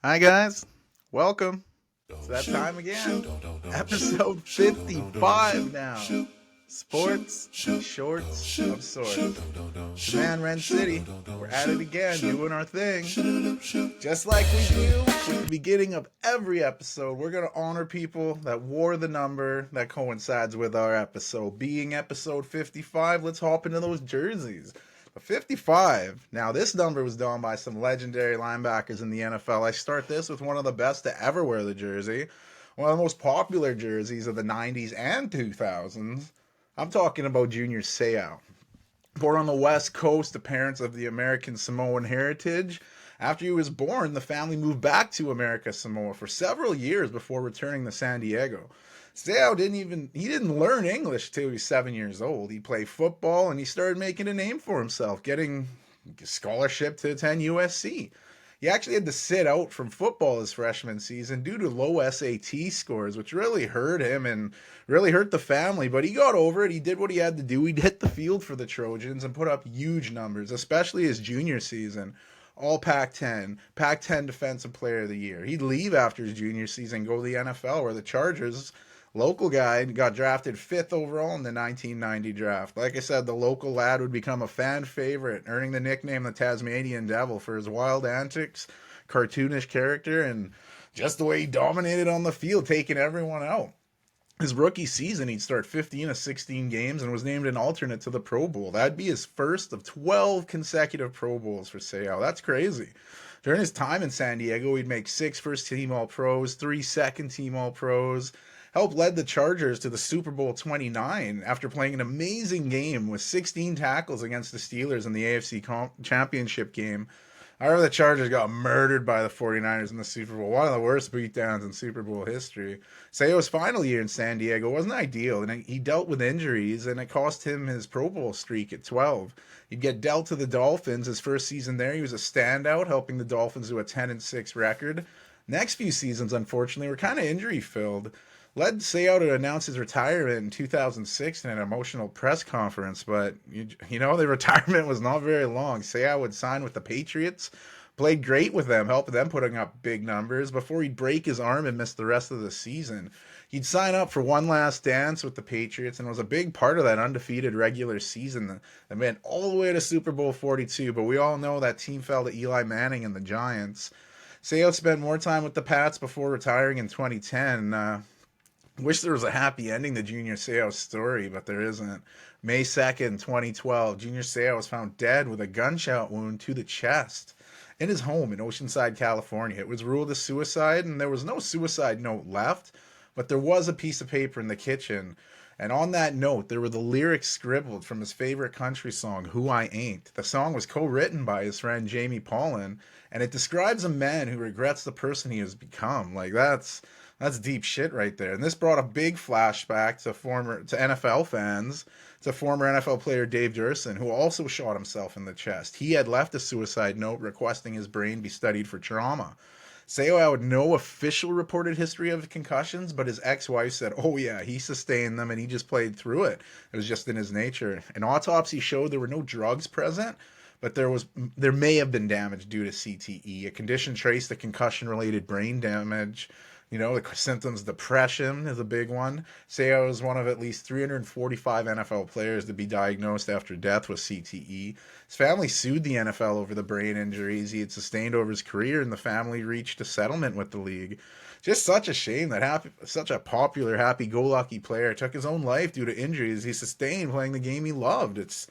Hi, guys. Welcome. It's that time again. Episode 55 now. Sports and shorts of sorts. It's your man, Ren City. We're at it again, doing our thing. Just like we do with the beginning of every episode, we're going to honor people that wore the number that coincides with our episode. Being episode 55, let's hop into those jerseys. 55. Now, this number was done by some legendary linebackers in the NFL. I start this with one of the best to ever wear the jersey, one of the most popular jerseys of the 90s and 2000s. I'm talking about Junior Seau. Born on the West Coast, the parents of the American Samoan heritage. After he was born, the family moved back to America Samoa for several years before returning to San Diego. Seau didn't learn English till he was 7 years old. He played football and he started making a name for himself, getting a scholarship to attend USC. He actually had to sit out from football his freshman season due to low SAT scores, which really hurt him and really hurt the family. But he got over it. He did what he had to do. He hit the field for the Trojans and put up huge numbers, especially his junior season. All Pac-10, Pac-10 Defensive Player of the Year. He'd leave after his junior season and go to the NFL, where the Chargers, local guy, got drafted 5th overall in the 1990 draft. Like I said, the local lad would become a fan favorite, earning the nickname the Tasmanian Devil for his wild antics, cartoonish character, and just the way he dominated on the field, taking everyone out. His rookie season, he'd start 15 of 16 games and was named an alternate to the Pro Bowl. That'd be his first of 12 consecutive Pro Bowls for Seau. That's crazy. During his time in San Diego, he'd make 6 first-team All-Pros, 3 second-team All-Pros, helped lead the Chargers to the Super Bowl 29 after playing an amazing game with 16 tackles against the Steelers in the AFC Championship game. However, the Chargers got murdered by the 49ers in the Super Bowl. One of the worst beatdowns in Super Bowl history. Seau's final year in San Diego wasn't ideal, and he dealt with injuries, and it cost him his Pro Bowl streak at 12. He'd get dealt to the Dolphins. His first season there, he was a standout, helping the Dolphins to a 10-6 record. Next few seasons, unfortunately, were kind of injury-filled. Led Seau to announce his retirement in 2006 in an emotional press conference, but the retirement was not very long. Seau would sign with the Patriots, played great with them, helping them putting up big numbers before he'd break his arm and miss the rest of the season. He'd sign up for one last dance with the Patriots and was a big part of that undefeated regular season that went all the way to Super Bowl 42, but we all know that team fell to Eli Manning and the Giants. Seau spent more time with the Pats before retiring in 2010. Wish there was a happy ending to Junior Seau's story, but there isn't. May 2nd, 2012, Junior Seau was found dead with a gunshot wound to the chest in his home in Oceanside, California. It was ruled a suicide, and there was no suicide note left, but there was a piece of paper in the kitchen. And on that note, there were the lyrics scribbled from his favorite country song, Who I Ain't. The song was co-written by his friend Jamie Paulin, and it describes a man who regrets the person he has become. Like, that's deep shit right there. And this brought a big flashback to NFL fans, to former NFL player Dave Durson, who also shot himself in the chest. He had left a suicide note requesting his brain be studied for trauma. Seau had no official reported history of concussions, but his ex-wife said, oh yeah, he sustained them and he just played through it. It was just in his nature. An autopsy showed there were no drugs present, but there may have been damage due to CTE, a condition traced to concussion-related brain damage. The symptoms, depression is a big one. Seau is one of at least 345 NFL players to be diagnosed after death with CTE. His family sued the NFL over the brain injuries he had sustained over his career, and the family reached a settlement with the league. Just such a shame that such a popular, happy-go-lucky player took his own life due to injuries he sustained playing the game he loved. It's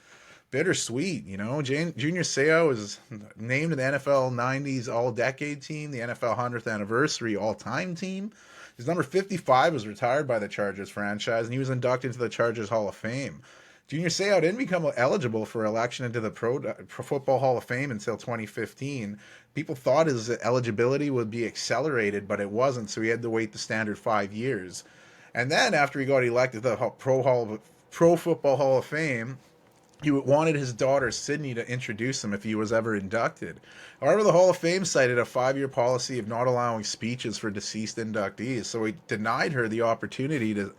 bittersweet, Junior Seau is named to the NFL 90s All-Decade Team, the NFL 100th Anniversary All-Time Team. His number 55 was retired by the Chargers franchise, and he was inducted into the Chargers Hall of Fame. Junior Seau didn't become eligible for election into the Pro Football Hall of Fame until 2015. People thought his eligibility would be accelerated, but it wasn't, so he had to wait the standard 5 years. And then after he got elected to the Pro Football Hall of Fame, he wanted his daughter Sydney to introduce him if he was ever inducted. However, the Hall of Fame cited a 5-year policy of not allowing speeches for deceased inductees, so he denied her the opportunity to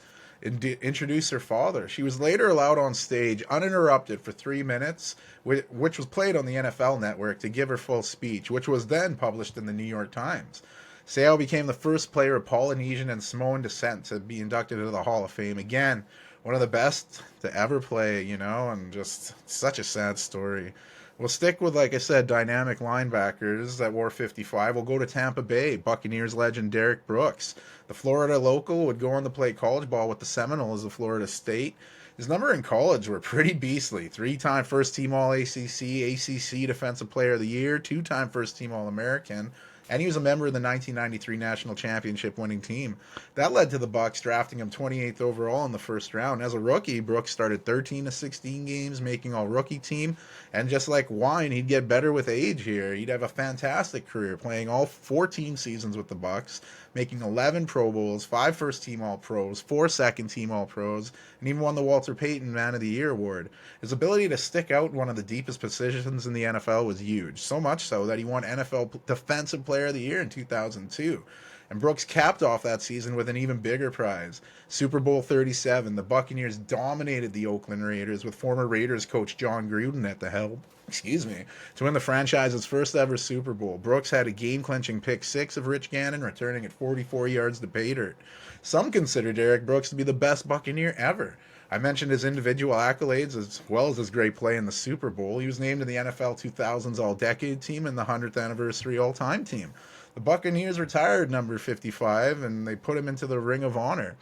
introduce her father. She was later allowed on stage uninterrupted for 3 minutes, which was played on the NFL Network, to give her full speech, which was then published in the New York Times. Seau became the first player of Polynesian and Samoan descent to be inducted into the Hall of Fame. Again, one of the best to ever play, and just such a sad story. We'll stick with, like I said, dynamic linebackers that wore 55. We'll go to Tampa Bay. Buccaneers legend Derrick Brooks. The Florida local would go on to play college ball with the Seminoles of Florida State. His number in college were pretty beastly. 3-time first-team All-ACC, ACC Defensive Player of the Year, 2-time first-team All-American, and he was a member of the 1993 National Championship winning team. That led to the Bucs drafting him 28th overall in the first round. As a rookie, Brooks started 13 to 16 games, making all-rookie team, and just like wine, he'd get better with age here. He'd have a fantastic career, playing all 14 seasons with the Bucs, making 11 Pro Bowls, 5 first-team All-Pros, 4 second-team All-Pros, and even won the Walter Payton Man of the Year award. His ability to stick out in one of the deepest positions in the NFL was huge, so much so that he won NFL Defensive Player of the Year in 2002. And Brooks capped off that season with an even bigger prize. Super Bowl 37, the Buccaneers dominated the Oakland Raiders with former Raiders coach John Gruden at the helm. To win the franchise's first ever Super Bowl. Brooks had a game-clinching pick 6 of Rich Gannon, returning at 44 yards to pay dirt. Some consider Derrick Brooks to be the best Buccaneer ever. I mentioned his individual accolades as well as his great play in the Super Bowl. He was named to the NFL 2000s All-Decade Team and the 100th Anniversary All-Time Team. The Buccaneers retired number 55, and they put him into the Ring of Honor.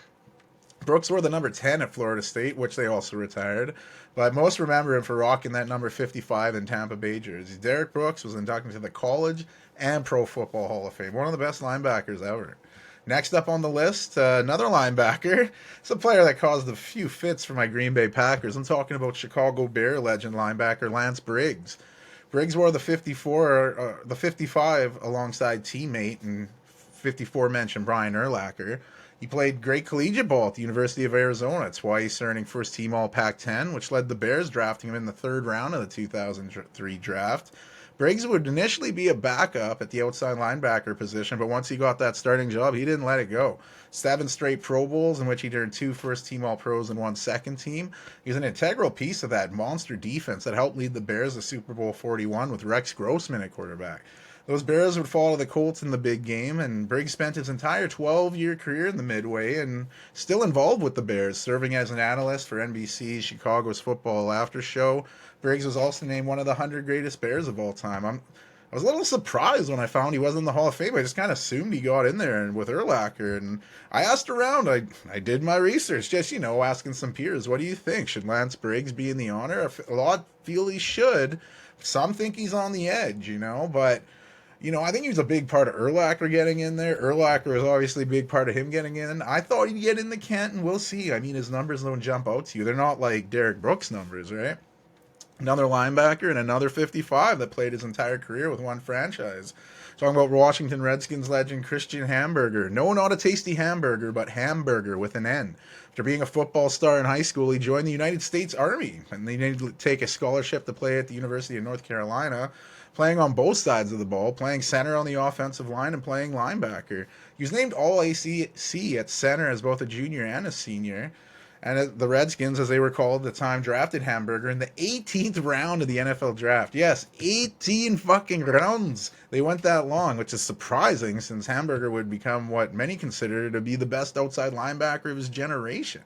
Brooks wore the number 10 at Florida State, which they also retired, but most remember him for rocking that number 55 in Tampa Bay jersey. Derrick Brooks was inducted to the College and Pro Football Hall of Fame, one of the best linebackers ever. Next up on the list, another linebacker. It's a player that caused a few fits for my Green Bay Packers. I'm talking about Chicago Bear legend linebacker Lance Briggs. Briggs wore the 55 alongside teammate and 54 mentioned Brian Urlacher. He played great collegiate ball at the University of Arizona, twice earning first-team All-Pac-10, which led the Bears drafting him in the 3rd round of the 2003 draft. Briggs would initially be a backup at the outside linebacker position, but once he got that starting job, he didn't let it go. 7 straight Pro Bowls, in which he earned 2 first-team All-Pros and 1 second-team. He was an integral piece of that monster defense that helped lead the Bears to Super Bowl 41 with Rex Grossman at quarterback. Those Bears would fall to the Colts in the big game, and Briggs spent his entire 12-year career in the Midway and still involved with the Bears, serving as an analyst for NBC's Chicago's Football After Show. Briggs was also named one of the 100 greatest Bears of all time. I was a little surprised when I found he wasn't in the Hall of Fame. I just kind of assumed he got in there and with Urlacher, and I asked around. I did my research, just, asking some peers, what do you think? Should Lance Briggs be in the honor? A lot feel he should. Some think he's on the edge, but... I think he was a big part of Urlacher getting in there. Urlacher was obviously a big part of him getting in. I thought he'd get in the Canton. We'll see. I mean, his numbers don't jump out to you. They're not like Derrick Brooks' numbers, right? Another linebacker and another 55 that played his entire career with one franchise. Talking about Washington Redskins legend Christian Hamburger. No, not a tasty hamburger, but Hamburger with an N. After being a football star in high school, he joined the United States Army, and he needed to take a scholarship to play at the University of North Carolina, playing on both sides of the ball, playing center on the offensive line and playing linebacker. He was named All-ACC at center as both a junior and a senior. And the Redskins, as they were called at the time, drafted Hamburger in the 18th round of the NFL draft. Yes, 18 fucking rounds. They went that long, which is surprising since Hamburger would become what many consider to be the best outside linebacker of his generation.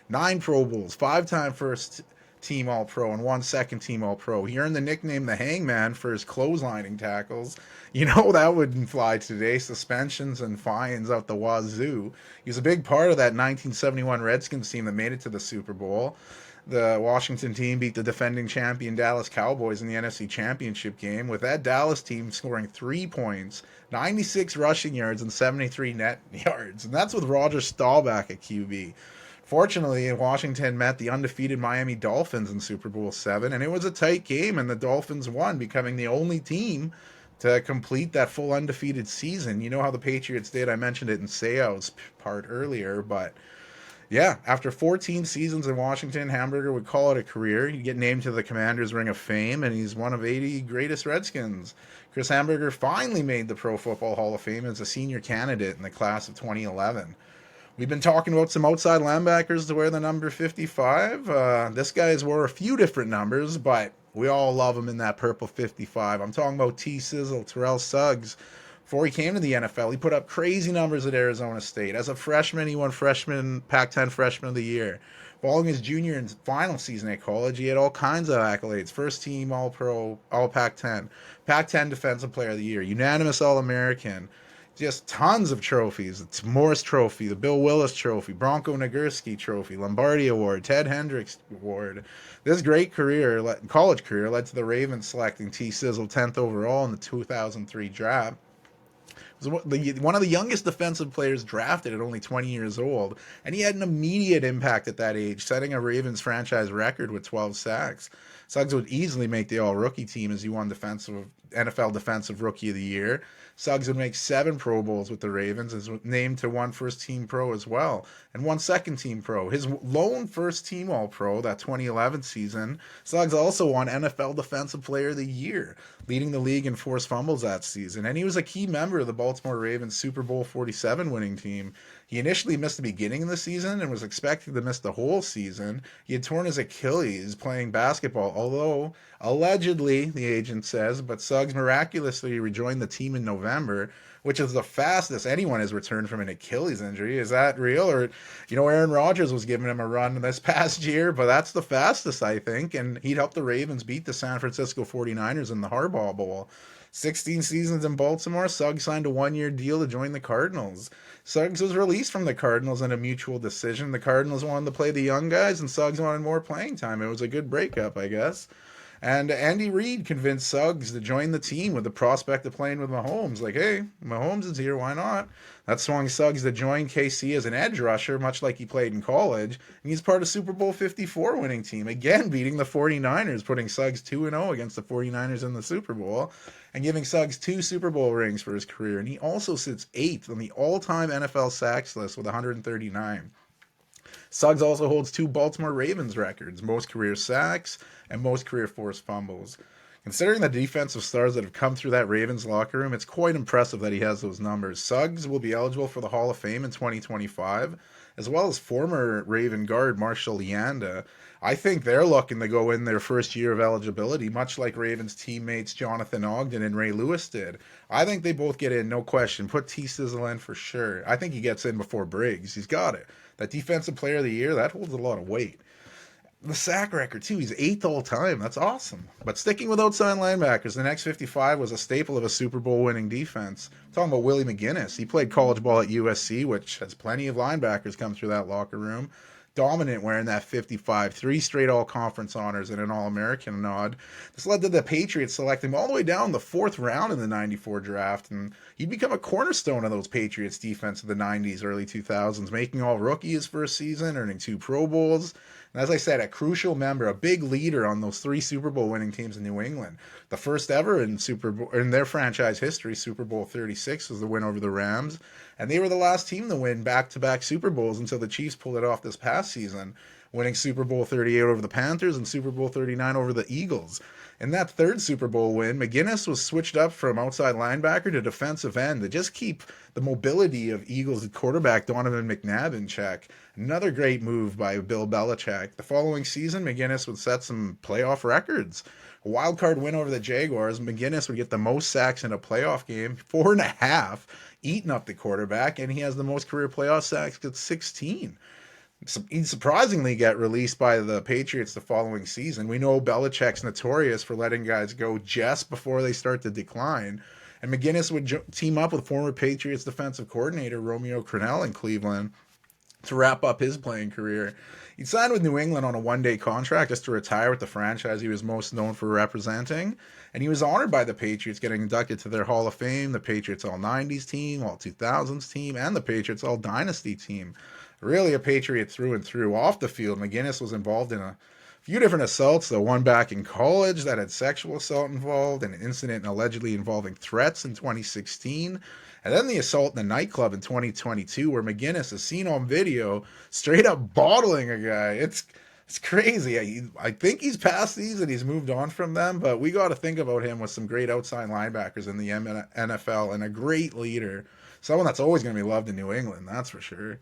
9 Pro Bowls, 5-time first-team All-Pro, and 1 second-team All-Pro. He earned the nickname the Hangman for his clotheslining tackles. That wouldn't fly today. Suspensions and fines out the wazoo. He was a big part of that 1971 Redskins team that made it to the Super Bowl. The Washington team beat the defending champion Dallas Cowboys in the NFC Championship game, with that Dallas team scoring 3 points, 96 rushing yards, and 73 net yards. And that's with Roger Staubach at QB. Fortunately, Washington met the undefeated Miami Dolphins in Super Bowl VII, and it was a tight game, and the Dolphins won, becoming the only team to complete that full undefeated season. You know how the Patriots did. I mentioned it in Seau's part earlier, but yeah, after 14 seasons in Washington, Hamburger would call it a career. He'd get named to the Commanders' Ring of Fame, and he's one of 80 greatest Redskins. Chris Hamburger finally made the Pro Football Hall of Fame as a senior candidate in the class of 2011. We've been talking about some outside linebackers to wear the number 55. This guy's wore a few different numbers, but we all love him in that purple 55. I'm talking about T-Sizzle, Terrell Suggs. Before he came to the NFL, he put up crazy numbers at Arizona State. As a freshman, he won Pac-10 Freshman of the Year. Following his junior and final season at college, he had all kinds of accolades. First team All-Pro, All-Pac-10, Pac-10 Defensive Player of the Year, unanimous All-American. Just tons of trophies. It's Morris Trophy, the Bill Willis Trophy, Bronco Nagurski Trophy, Lombardi Award, Ted Hendricks Award. This great college career led to the Ravens selecting T-Sizzle 10th overall in the 2003 draft. One of the youngest defensive players drafted at only 20 years old, and he had an immediate impact at that age, setting a Ravens franchise record with 12 sacks. Suggs would easily make the all-rookie team as he won NFL Defensive Rookie of the Year. Suggs would make 7 Pro Bowls with the Ravens, and was named to 1 first-team Pro as well, and 1 second-team Pro. His lone first-team All-Pro, that 2011 season, Suggs also won NFL Defensive Player of the Year, leading the league in forced fumbles that season, and he was a key member of the Baltimore Ravens Super Bowl 47 winning team. He initially missed the beginning of the season and was expected to miss the whole season. He had torn his Achilles playing basketball, although allegedly, the agent says, but Suggs miraculously rejoined the team in November, which is the fastest anyone has returned from an Achilles injury. Is that real? Or, Aaron Rodgers was giving him a run this past year, but that's the fastest, I think, and he'd helped the Ravens beat the San Francisco 49ers in the Harbaugh Bowl. 16 seasons in Baltimore, Suggs signed a 1-year deal to join the Cardinals. Suggs was released from the Cardinals in a mutual decision. The Cardinals wanted to play the young guys, and Suggs wanted more playing time. It was a good breakup, I guess. And Andy Reid convinced Suggs to join the team with the prospect of playing with Mahomes. Like, hey, Mahomes is here, why not? That swung Suggs to join KC as an edge rusher, much like he played in college. And he's part of Super Bowl 54 winning team, again beating the 49ers, putting Suggs 2-0 against the 49ers in the Super Bowl, and giving Suggs 2 Super Bowl rings for his career. And he also sits 8th on the all-time NFL sacks list with 139. Suggs also holds 2 Baltimore Ravens records, most career sacks and most career forced fumbles. Considering the defensive stars that have come through that Ravens locker room, it's quite impressive that he has those numbers. Suggs will be eligible for the Hall of Fame in 2025, as well as former Raven guard Marshall Leanda. I think they're looking to go in their first year of eligibility, much like Ravens teammates Jonathan Ogden and Ray Lewis did. I think they both get in, no question. Put T-Sizzle in for sure. I think he gets in before Briggs. He's got it. That Defensive Player of the Year, that holds a lot of weight. The sack record, too. He's 8th all time. That's awesome. But sticking with outside linebackers, the next 55 was a staple of a Super Bowl winning defense. I'm talking about Willie McGinnis. He played college ball at USC, which has plenty of linebackers come through that locker room. Dominant wearing that 55, 3 straight all-conference honors and an All-American nod. This led to the Patriots selecting him all the way down the 4th round in the 94 draft, and he'd become a cornerstone of those Patriots defense of the 90s, early 2000s, making all-rookie his first season, earning 2 Pro Bowls. And as I said, a crucial member, a big leader on those 3 Super Bowl winning teams in New England. The first ever in their franchise history, Super Bowl 36 was the win over the Rams. And they were the last team to win back-to-back Super Bowls until the Chiefs pulled it off this past season, winning Super Bowl 38 over the Panthers and Super Bowl 39 over the Eagles. In that 3rd Super Bowl win, McGinnis was switched up from outside linebacker to defensive end to just keep the mobility of Eagles quarterback Donovan McNabb in check. Another great move by Bill Belichick. The following season, McGinnis would set some playoff records. A wild card win over the Jaguars, McGinnis would get the most sacks in a playoff game, 4.5, eating up the quarterback, and he has the most career playoff sacks at 16. He'd surprisingly get released by the Patriots the following season. We know Belichick's notorious for letting guys go just before they start to decline. And McGinnis would team up with former Patriots defensive coordinator Romeo Crennel in Cleveland to wrap up his playing career. He signed with New England on a 1-day contract just to retire with the franchise he was most known for representing. And he was honored by the Patriots, getting inducted to their Hall of Fame, the Patriots All-90s team, All-2000s team, and the Patriots All-Dynasty team. Really a Patriot through and through. Off the field, McGinnis was involved in a few different assaults, though one back in college that had sexual assault involved, and an incident allegedly involving threats in 2016, and then the assault in the nightclub in 2022 where McGinnis is seen on video straight up bottling a guy. It's crazy. I think he's past these and he's moved on from them, but we got to think about him with some great outside linebackers in the NFL and a great leader. Someone that's always going to be loved in New England, that's for sure.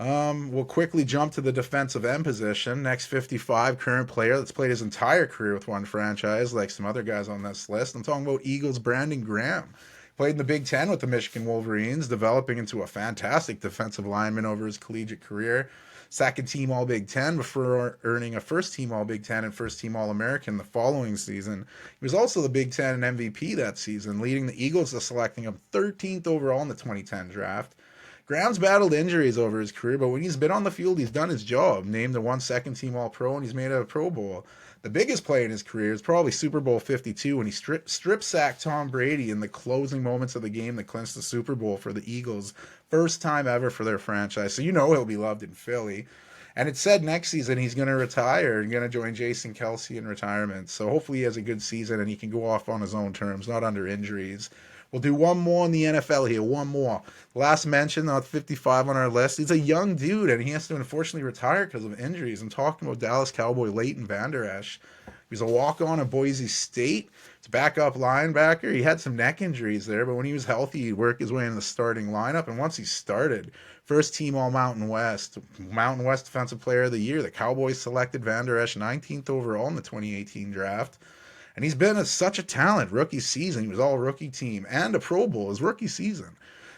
We'll quickly jump to the defensive end position. Next 55, current player that's played his entire career with one franchise, like some other guys on this list. I'm talking about Eagles' Brandon Graham. Played in the Big Ten with the Michigan Wolverines, developing into a fantastic defensive lineman over his collegiate career. Second team All Big Ten before earning a first team All Big Ten and first team All American the following season. He was also the Big Ten MVP that season, leading the Eagles to selecting him 13th overall in the 2010 draft. Graham's battled injuries over his career, but when he's been on the field, he's done his job. Named the one second team All Pro, and he's made a Pro Bowl. The biggest play in his career is probably Super Bowl 52 when he strip sacked Tom Brady in the closing moments of the game that clinched the Super Bowl for the Eagles. First time ever for their franchise. So you know he'll be loved in Philly. And it's said next season he's going to retire and going to join Jason Kelsey in retirement. So hopefully he has a good season and he can go off on his own terms, not under injuries. We'll do one more in the NFL here, one more. Last mention, not 55 on our list. He's a young dude, and he has to unfortunately retire because of injuries. I'm talking about Dallas Cowboy Leighton Vander Esch. He was a walk-on at Boise State. He's a backup linebacker. He had some neck injuries there, but when he was healthy, he'd work his way into the starting lineup. And once he started, first team All Mountain West Defensive Player of the Year. The Cowboys selected Vander Esch 19th overall in the 2018 draft. And he's been such a talent rookie season. He was all rookie team and a Pro Bowl his rookie season.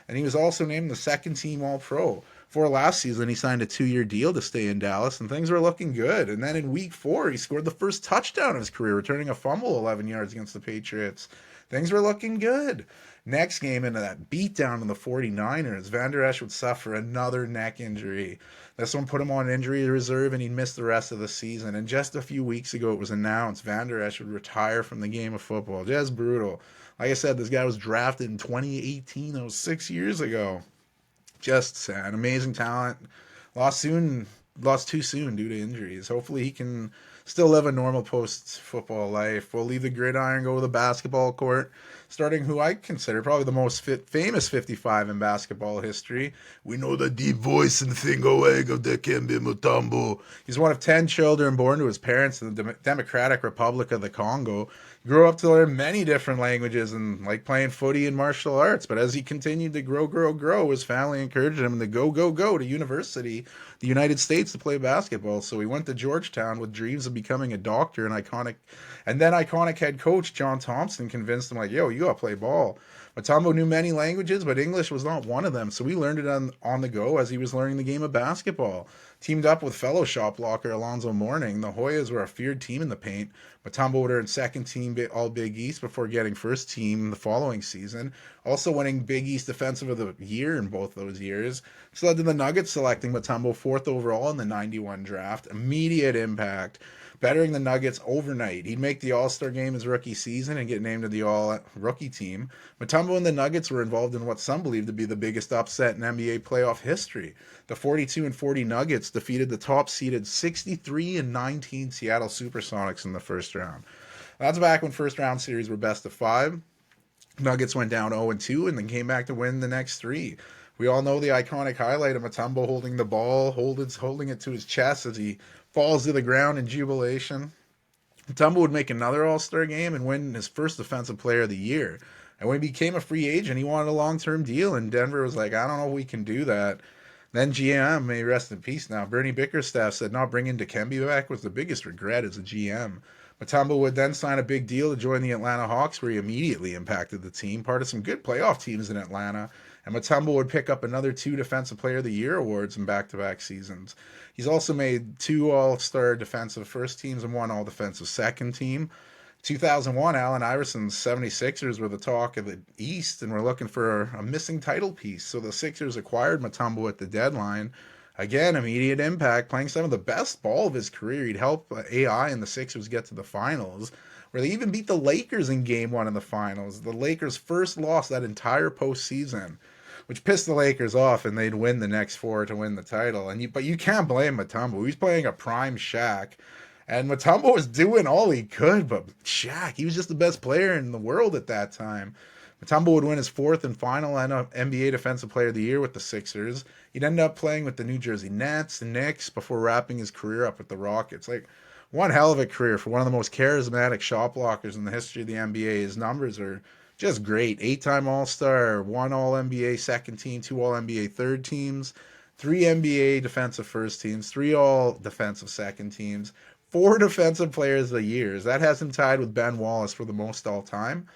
And he was also named the second team All Pro. For last season, he signed a 2-year deal to stay in Dallas, and things were looking good. And then in week 4, he scored the first touchdown of his career, returning a fumble 11 yards against the Patriots. Things were looking good. Next game, into that beatdown of the 49ers, Vander Esch would suffer another neck injury. This one put him on injury reserve, and he'd miss the rest of the season. And just a few weeks ago, it was announced Vander Esch would retire from the game of football. Just brutal. Like I said, this guy was drafted in 2018. That was 6 years ago. Just sad. Amazing talent. Lost too soon due to injuries. Hopefully he can still live a normal post-football life. We'll leave the gridiron, go to the basketball court, starting who I consider probably the most famous 55 in basketball history. We know the deep voice and finger wag of Dikembe Mutombo. He's one of 10 children born to his parents in the Democratic Republic of the Congo. He grew up to learn many different languages and like playing footy and martial arts, but as he continued to grow, his family encouraged him to go to university, the United States, to play basketball. So he went to Georgetown with dreams of becoming a doctor, and then iconic head coach John Thompson convinced him, like, yo, you gotta play ball. Mutombo knew many languages, but English was not one of them, so he learned it on the go as he was learning the game of basketball. Teamed up with fellow shop blocker Alonzo Mourning, the Hoyas were a feared team in the paint. Mutombo would earn second team All Big East before getting first team the following season, also winning Big East Defensive of the Year in both those years. This led to the Nuggets selecting Mutombo 4th overall in the 91 draft. Immediate impact, bettering the Nuggets overnight. He'd make the All-Star game his rookie season and get named to the All-Rookie team. Mutombo and the Nuggets were involved in what some believe to be the biggest upset in NBA playoff history. The 42-40 Nuggets defeated the top-seeded 63-19 Seattle Supersonics in the first round. That's back when first-round series were best of 5. Nuggets went down 0-2 and then came back to win the next 3. We all know the iconic highlight of Mutombo holding the ball, holding it to his chest as he falls to the ground in jubilation. Mutombo would make another All-Star game and win his first Defensive Player of the Year. And when he became a free agent, he wanted a long-term deal, and Denver was like, I don't know if we can do that. Then GM, may rest in peace now, Bernie Bickerstaff said not bringing Dikembe back was the biggest regret as a GM. Mutombo would then sign a big deal to join the Atlanta Hawks, where he immediately impacted the team, part of some good playoff teams in Atlanta. And Mutombo would pick up another 2 Defensive Player of the Year awards in back-to-back seasons. He's also made 2 All-Star Defensive First Teams and 1 All-Defensive Second Team. 2001, Allen Iverson's 76ers were the talk of the East and were looking for a missing title piece. So the Sixers acquired Mutombo at the deadline. Again, immediate impact, playing some of the best ball of his career. He'd help AI and the Sixers get to the finals, where they even beat the Lakers in Game 1 in the finals. The Lakers' first loss that entire postseason, which pissed the Lakers off, and they'd win the next 4 to win the title. But you can't blame Mutombo. He's playing a prime Shaq. And Mutombo was doing all he could, but Shaq, he was just the best player in the world at that time. Mutombo would win his 4th and final NBA Defensive Player of the Year with the Sixers. He'd end up playing with the New Jersey Nets and Knicks before wrapping his career up with the Rockets. Like, one hell of a career for one of the most charismatic shot blockers in the history of the NBA. His numbers are just great. 8-time All-Star, 1 All-NBA second team, 2 All-NBA third teams, 3 NBA defensive first teams, 3 all defensive second teams, 4 defensive players of the years. That has him tied with Ben Wallace for the most all time.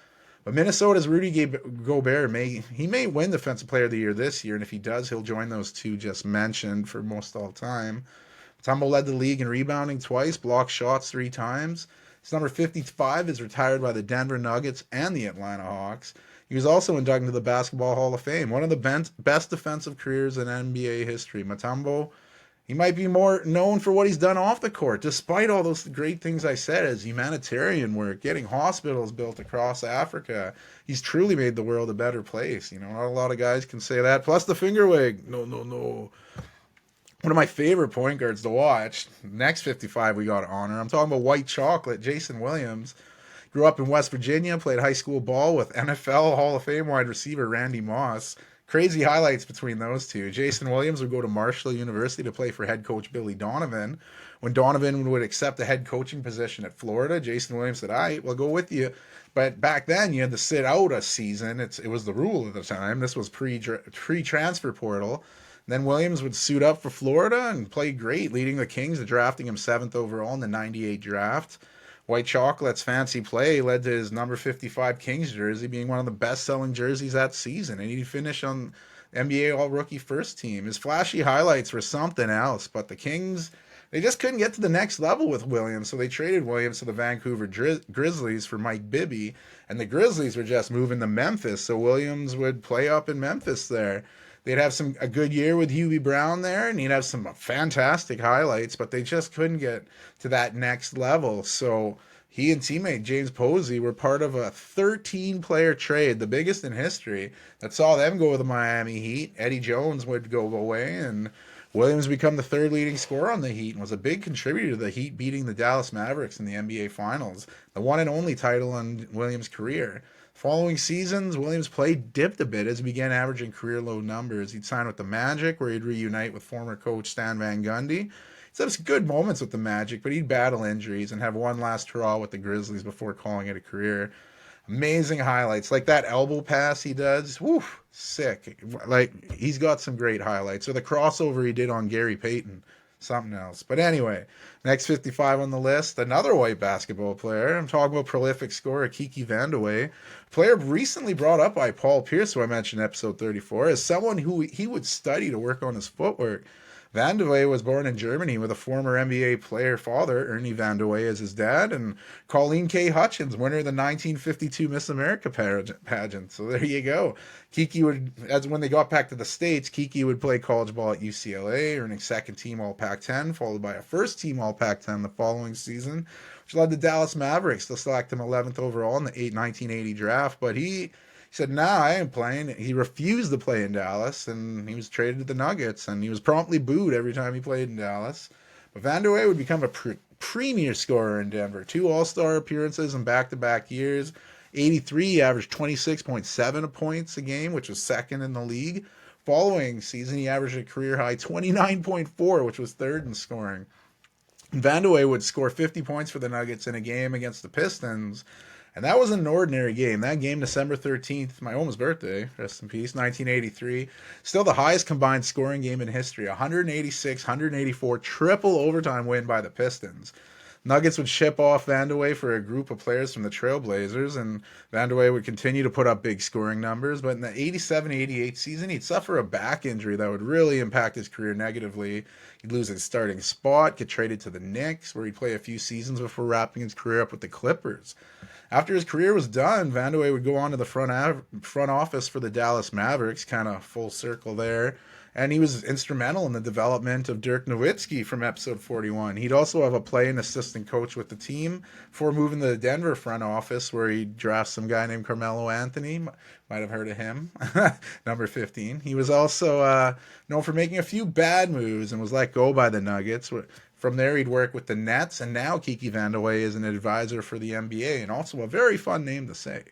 But Minnesota's Rudy Gobert may win Defensive Player of the Year this year, and if he does, he'll join those 2 just mentioned for most all time. Mutombo led the league in rebounding twice, blocked shots 3 times. His number 55 is retired by the Denver Nuggets and the Atlanta Hawks. He was also inducted into the Basketball Hall of Fame, one of the best defensive careers in NBA history. Mutombo, he might be more known for what he's done off the court, despite all those great things I said, as humanitarian work, getting hospitals built across Africa. He's truly made the world a better place. You know, not a lot of guys can say that. Plus the finger wig. No. One of my favorite point guards to watch. Next 55 we got to honor. I'm talking about White Chocolate, Jason Williams. Grew up in West Virginia, played high school ball with NFL Hall of Fame wide receiver Randy Moss. Crazy highlights between those 2. Jason Williams would go to Marshall University to play for head coach Billy Donovan. When Donovan would accept a head coaching position at Florida, Jason Williams said, "All right, we'll go with you." But back then, you had to sit out a season. It was the rule at the time. This was pre-transfer portal. Then Williams would suit up for Florida and play great, leading the Kings to drafting him 7th overall in the 98 draft. White Chocolate's fancy play led to his number 55 Kings jersey being one of the best-selling jerseys that season, and he finished on NBA All-Rookie First Team. His flashy highlights were something else, but the Kings, they just couldn't get to the next level with Williams, so they traded Williams to the Vancouver Grizzlies for Mike Bibby, and the Grizzlies were just moving to Memphis, so Williams would play up in Memphis there. They'd have a good year with Hubie Brown there, and he'd have some fantastic highlights, but they just couldn't get to that next level. So he and teammate James Posey were part of a 13-player trade, the biggest in history, that saw them go to the Miami Heat. Eddie Jones would go away, and Williams become the 3rd leading scorer on the Heat and was a big contributor to the Heat beating the Dallas Mavericks in the NBA Finals, the one and only title in Williams' career. Following seasons, Williams' play dipped a bit as he began averaging career-low numbers. He'd sign with the Magic, where he'd reunite with former coach Stan Van Gundy. He'd have some good moments with the Magic, but he'd battle injuries and have one last hurrah with the Grizzlies before calling it a career. Amazing highlights, like that elbow pass he does. Woo, sick. Like, he's got some great highlights. Or the crossover he did on Gary Payton. Something else. But anyway, next 55 on the list, another white basketball player. I'm talking about prolific scorer Kiki Vandeweghe, player recently brought up by Paul Pierce, who I mentioned in episode 34, as someone who he would study to work on his footwork. Vandeweghe was born in Germany with a former NBA player father, Ernie Vandeweghe, as his dad, and Colleen K. Hutchins, winner of the 1952 Miss America pageant. So there you go. Kiki would, as when they got back to the States, Kiki would play college ball at UCLA, earning 2nd team All Pac-10, followed by a 1st team All Pac-10 the following season, which led the Dallas Mavericks to select him 11th overall in the 1980 draft. But he said, "Nah, I ain't playing." He refused to play in Dallas, and he was traded to the Nuggets, and he was promptly booed every time he played in Dallas. But Vandeweghe would become a premier scorer in Denver. 2 All-Star appearances in back-to-back years. 83, he averaged 26.7 points a game, which was 2nd in the league. Following season, he averaged a career-high 29.4, which was 3rd in scoring. Vandeweghe would score 50 points for the Nuggets in a game against the Pistons, and that wasn't an ordinary game. That game, December 13th, my almost birthday, rest in peace, 1983. Still the highest combined scoring game in history. 186, 184, triple overtime win by the Pistons. Nuggets would ship off Vandeweghe for a group of players from the Trailblazers, and Vandeweghe would continue to put up big scoring numbers. But in the 87-88 season, he'd suffer a back injury that would really impact his career negatively. He'd lose his starting spot, get traded to the Knicks, where he'd play a few seasons before wrapping his career up with the Clippers. After his career was done, Vandeweghe would go on to the front office for the Dallas Mavericks, kind of full circle there. And he was instrumental in the development of Dirk Nowitzki from episode 41. He'd also have a play and assistant coach with the team before moving to the Denver front office, where he drafts some guy named Carmelo Anthony. Might have heard of him. Number 15. He was also known for making a few bad moves and was let go by the Nuggets. From there, he'd work with the Nets, and now Kiki Vandeweghe is an advisor for the NBA, and also a very fun name to say.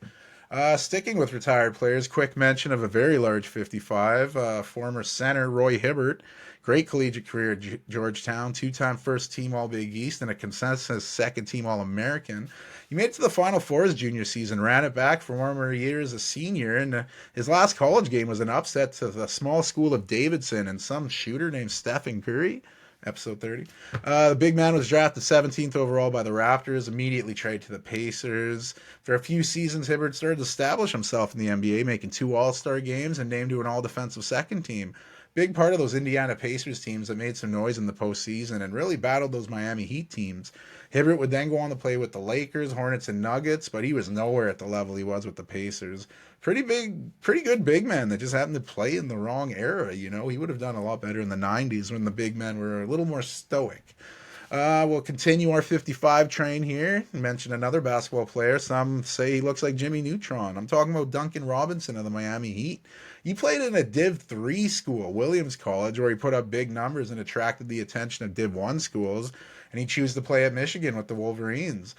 Sticking with retired players, quick mention of a very large 55, former center Roy Hibbert. Great collegiate career at Georgetown, two-time first-team All-Big East, and a consensus second-team All-American. He made it to the Final Four his junior season, ran it back for one more year as a senior, and his last college game was an upset to the small school of Davidson and some shooter named Stephen Curry. Episode 30. The big man was drafted 17th overall by the Raptors, immediately traded to the Pacers. For a few seasons, Hibbert started to establish himself in the NBA, making 2 All-Star games and named to an All-Defensive second team. Big part of those Indiana Pacers teams that made some noise in the postseason and really battled those Miami Heat teams. Hibbert would then go on to play with the Lakers, Hornets, and Nuggets, but he was nowhere at the level he was with the Pacers. Pretty good big man that just happened to play in the wrong era. He would have done a lot better in the 90s when the big men were a little more stoic. We'll continue our 55 train here and mention another basketball player. Some say he looks like Jimmy Neutron. I'm talking about Duncan Robinson of the Miami Heat. He played in a Div 3 school, Williams College, where he put up big numbers and attracted the attention of Div 1 schools, and he chose to play at Michigan with the Wolverines.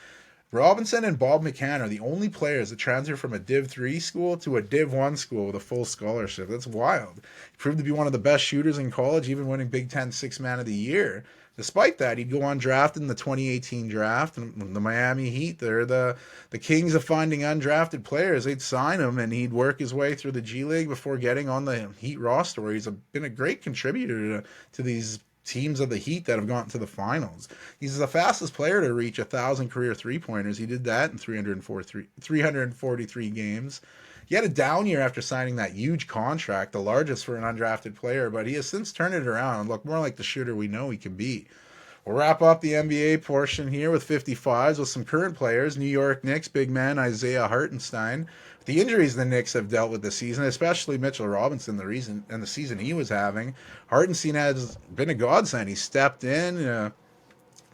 Robinson and Bob McCann are the only players that transfer from a Div 3 school to a Div 1 school with a full scholarship. That's wild. He proved to be one of the best shooters in college, even winning Big Ten Sixth Man of the Year. Despite that, he'd go undrafted in the 2018 draft. And the Miami Heat, they're the kings of finding undrafted players. They'd sign him, and he'd work his way through the G League before getting on the Heat roster, where he's been a great contributor to these teams of the Heat that have gotten to the finals. He's the fastest player to reach 1,000 career three-pointers. He did that in 343 games. He had a down year after signing that huge contract, the largest for an undrafted player, but he has since turned it around and looked more like the shooter we know he can be. We'll wrap up the NBA portion here with 55s with some current players. New York Knicks big man Isaiah Hartenstein. The injuries the Knicks have dealt with this season, especially Mitchell Robinson, the season he was having, Hartenstein has been a godsend. He stepped in,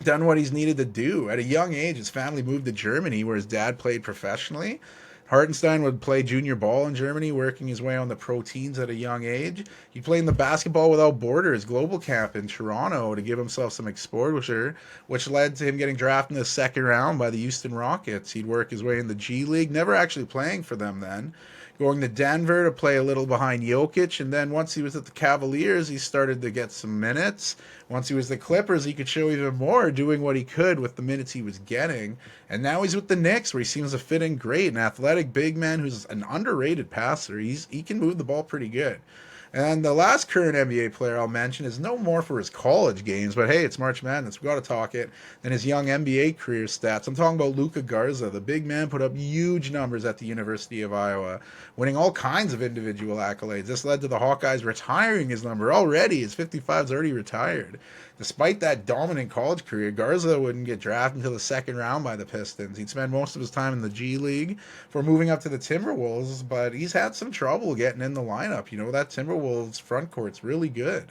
done what he's needed to do. At a young age, his family moved to Germany, where his dad played professionally. Hartenstein would play junior ball in Germany, working his way on the pro teams at a young age. He played in the Basketball Without Borders global camp in Toronto to give himself some exposure, which led to him getting drafted in the second round by the Houston Rockets. He'd work his way in the G League, never actually playing for them then. Going to Denver to play a little behind Jokic, and then once he was at the Cavaliers, he started to get some minutes. Once he was the Clippers, he could show even more, doing what he could with the minutes he was getting. And now he's with the Knicks, where he seems to fit in great. An athletic big man who's an underrated passer. He can move the ball pretty good. And the last current NBA player I'll mention is no more for his college games, but hey, it's March Madness. We've got to talk it. And his young NBA career stats. I'm talking about Luka Garza. The big man put up huge numbers at the University of Iowa, winning all kinds of individual accolades. This led to the Hawkeyes retiring his number already. His 55's already retired. Despite that dominant college career, Garza wouldn't get drafted until the second round by the Pistons. He'd spend most of his time in the G League before moving up to the Timberwolves, but he's had some trouble getting in the lineup. That Timberwolves front court's really good.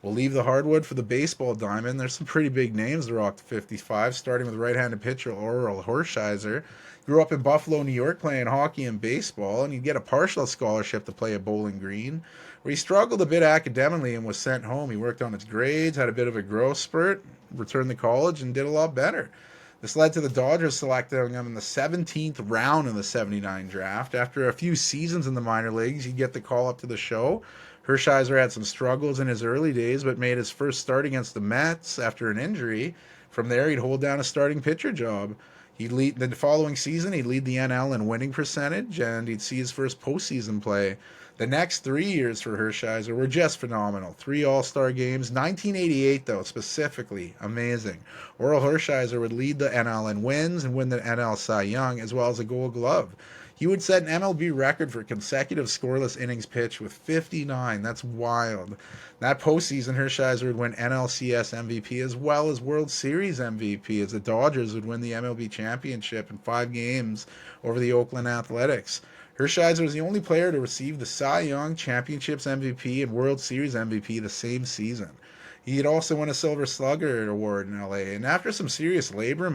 We'll leave the hardwood for the baseball diamond. There's some pretty big names to rock the 55, starting with right-handed pitcher Orel Hershiser. Grew up in Buffalo, New York, playing hockey and baseball, and he'd get a partial scholarship to play at Bowling Green, where he struggled a bit academically and was sent home. He worked on his grades, had a bit of a growth spurt, returned to college, and did a lot better. This led to the Dodgers selecting him in the 17th round in the 79 draft. After a few seasons in the minor leagues, he'd get the call up to the show. Hershiser had some struggles in his early days, but made his first start against the Mets after an injury. From there, he'd hold down a starting pitcher job. The following season, he'd lead the NL in winning percentage, and he'd see his first postseason play. The next 3 years for Hershiser were just phenomenal. 3 All-Star games. 1988, though, specifically, amazing. Orel Hershiser would lead the NL in wins and win the NL Cy Young, as well as a Gold Glove. He would set an MLB record for consecutive scoreless innings pitched with 59. That's wild. That postseason, Hershiser would win NLCS MVP as well as World Series MVP, as the Dodgers would win the MLB championship in 5 games over the Oakland Athletics. Hershiser is the only player to receive the Cy Young Championships MVP and World Series MVP the same season. He had also won a Silver Slugger Award in LA, and after some serious labor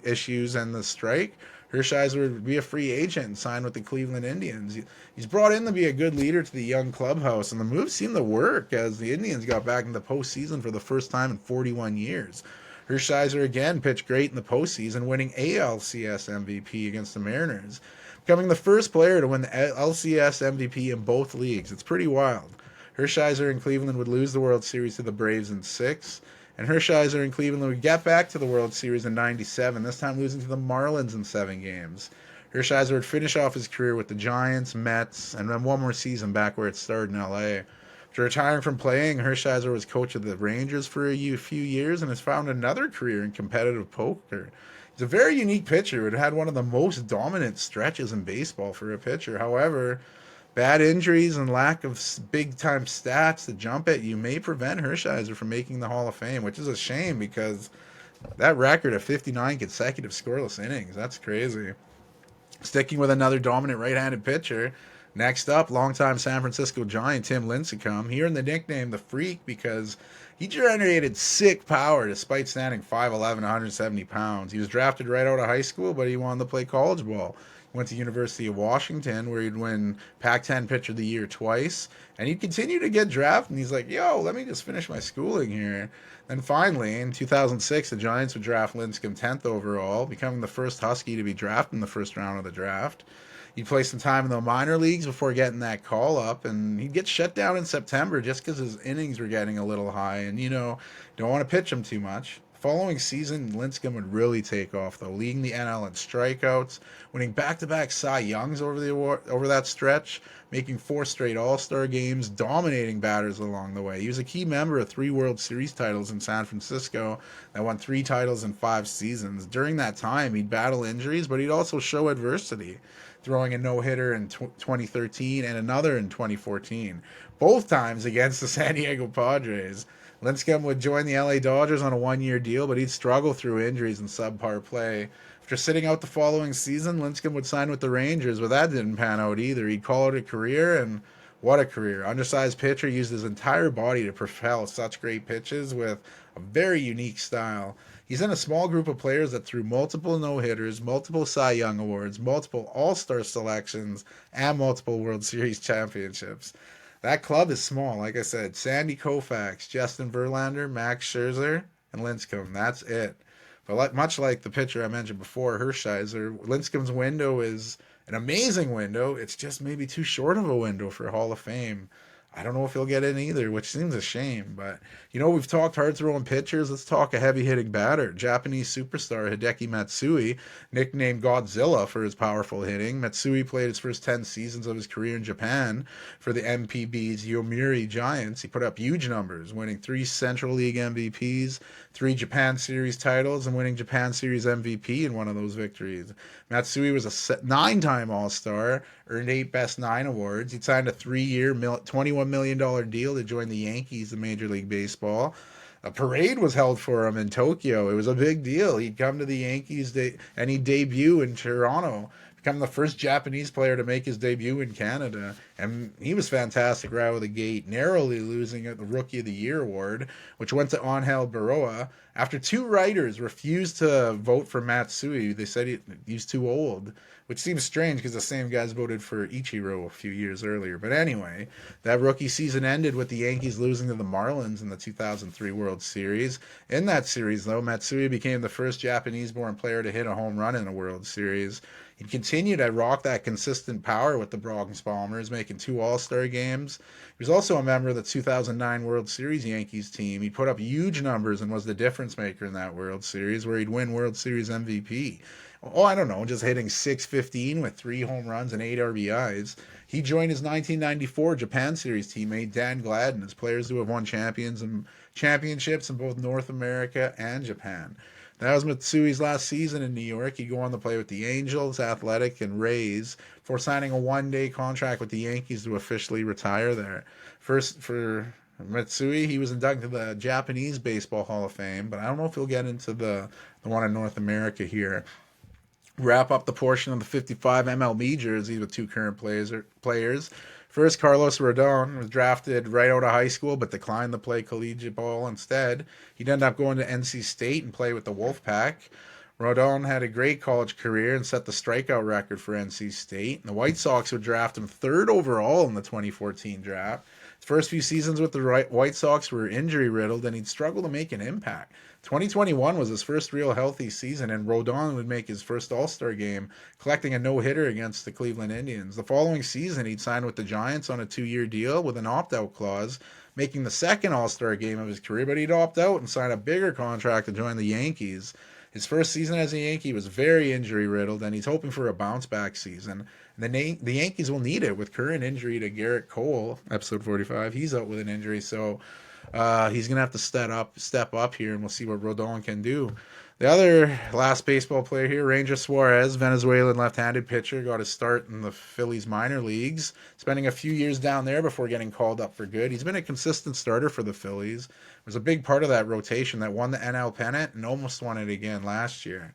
issues and the strike, Hershiser would be a free agent and sign with the Cleveland Indians. He's brought in to be a good leader to the young clubhouse, and the move seemed to work as the Indians got back in the postseason for the first time in 41 years. Hershiser again pitched great in the postseason, winning ALCS MVP against the Mariners. becoming the first player to win the LCS MVP in both leagues. It's pretty wild. Hershiser and Cleveland would lose the World Series to the Braves in 6, and Hershiser and Cleveland would get back to the World Series in 97, this time losing to the Marlins in 7 games. Hershiser would finish off his career with the Giants, Mets, and then one more season back where it started in LA. After retiring from playing, Hershiser was coach of the Rangers for a few years and has found another career in competitive poker. He's a very unique pitcher. It had one of the most dominant stretches in baseball for a pitcher. However, bad injuries and lack of big-time stats to jump at you may prevent Hershiser from making the Hall of Fame, which is a shame because that record of 59 consecutive scoreless innings, that's crazy. Sticking with another dominant right-handed pitcher, next up, longtime San Francisco Giant Tim Lincecum. He earned the nickname the Freak because he generated sick power despite standing 5'11", 170 pounds. He was drafted right out of high school, but he wanted to play college ball. He went to University of Washington, where he'd win Pac-10 Pitcher of the Year twice, and he'd continue to get drafted. And he's like, yo, let me just finish my schooling here. Then finally, in 2006, the Giants would draft Lincecum 10th overall, becoming the first Husky to be drafted in the first round of the draft. He'd play some time in the minor leagues before getting that call up, and he'd get shut down in September just because his innings were getting a little high, and, don't want to pitch him too much. Following season, Lincecum would really take off, though, leading the NL in strikeouts, winning back-to-back Cy Youngs over that stretch, making 4 straight All-Star games, dominating batters along the way. He was a key member of 3 World Series titles in San Francisco that won 3 titles in 5 seasons. During that time, he'd battle injuries, but he'd also show adversity, throwing a no-hitter in 2013 and another in 2014, both times against the San Diego Padres. Lincecum would join the LA Dodgers on a 1-year deal, but he'd struggle through injuries and subpar play. After sitting out the following season, Lincecum would sign with the Rangers, but that didn't pan out either. He'd call it a career, and what a career. Undersized pitcher, used his entire body to propel such great pitches with a very unique style. He's in a small group of players that threw multiple no-hitters, multiple Cy Young Awards, multiple All-Star selections, and multiple World Series championships. That club is small, like I said. Sandy Koufax, Justin Verlander, Max Scherzer, and Lincecum. That's it. But much like the pitcher I mentioned before, Hershiser, Lincecum's window is an amazing window. It's just maybe too short of a window for Hall of Fame. I don't know if he'll get in either, which seems a shame. But, we've talked hard-throwing pitchers. Let's talk a heavy-hitting batter. Japanese superstar Hideki Matsui, nicknamed Godzilla for his powerful hitting. Matsui played his first 10 seasons of his career in Japan for the MPB's Yomiuri Giants. He put up huge numbers, winning 3 Central League MVPs, 3 Japan Series titles, and winning Japan Series MVP in one of those victories. Matsui was a 9-time All-Star, earned 8 Best 9 awards. He signed a 3-year, $21 million deal to join the Yankees in Major League Baseball. A parade was held for him in Tokyo. It was a big deal. He'd come to the Yankees and he'd debut in Toronto, become the first Japanese player to make his debut in Canada. And he was fantastic right out of the gate, narrowly losing the Rookie of the Year award, which went to Angel Baroa. After 2 writers refused to vote for Matsui, they said he was too old, which seems strange because the same guys voted for Ichiro a few years earlier. But anyway, that rookie season ended with the Yankees losing to the Marlins in the 2003 World Series. In that series, though, Matsui became the first Japanese-born player to hit a home run in a World Series. He continued to rock that consistent power with the Bronx Bombers, making 2 All-Star games. He was also a member of the 2009 World Series Yankees team. He put up huge numbers and was the difference maker in that World Series, where he'd win World Series MVP. I don't know, just hitting .615 with 3 home runs and 8 RBIs. He joined his 1994 Japan Series teammate Dan Gladden as players who have won championships in both North America and Japan. That was Matsui's last season in New York. He'd go on to play with the Angels, Athletic, and Rays before signing a 1-day contract with the Yankees to officially retire there. First, for Matsui, he was inducted to the Japanese Baseball Hall of Fame, but I don't know if he'll get into the one in North America here. Wrap up the portion of the 55 MLB jerseys with 2 current players. First, Carlos Rodon was drafted right out of high school, but declined to play collegiate ball instead. He'd end up going to NC State and play with the Wolfpack. Rodon had a great college career and set the strikeout record for NC State. And the White Sox would draft him third overall in the 2014 draft. His first few seasons with the White Sox were injury riddled, and he'd struggle to make an impact. 2021 was his first real healthy season, and Rodon would make his first All-Star game, collecting a no-hitter against the Cleveland Indians. The following season, he'd signed with the Giants on a 2-year deal with an opt-out clause, making the second All-Star game of his career, but he'd opt out and sign a bigger contract to join the Yankees. His first season as a Yankee was very injury riddled, and he's hoping for a bounce back season. The Yankees will need it with current injury to Garrett Cole, episode 45. He's out with an injury, so he's going to have to step up here, and we'll see what Rodon can do. The other last baseball player here, Ranger Suarez, Venezuelan left-handed pitcher, got his start in the Phillies minor leagues, spending a few years down there before getting called up for good. He's been a consistent starter for the Phillies. Was a big part of that rotation that won the NL pennant and almost won it again last year.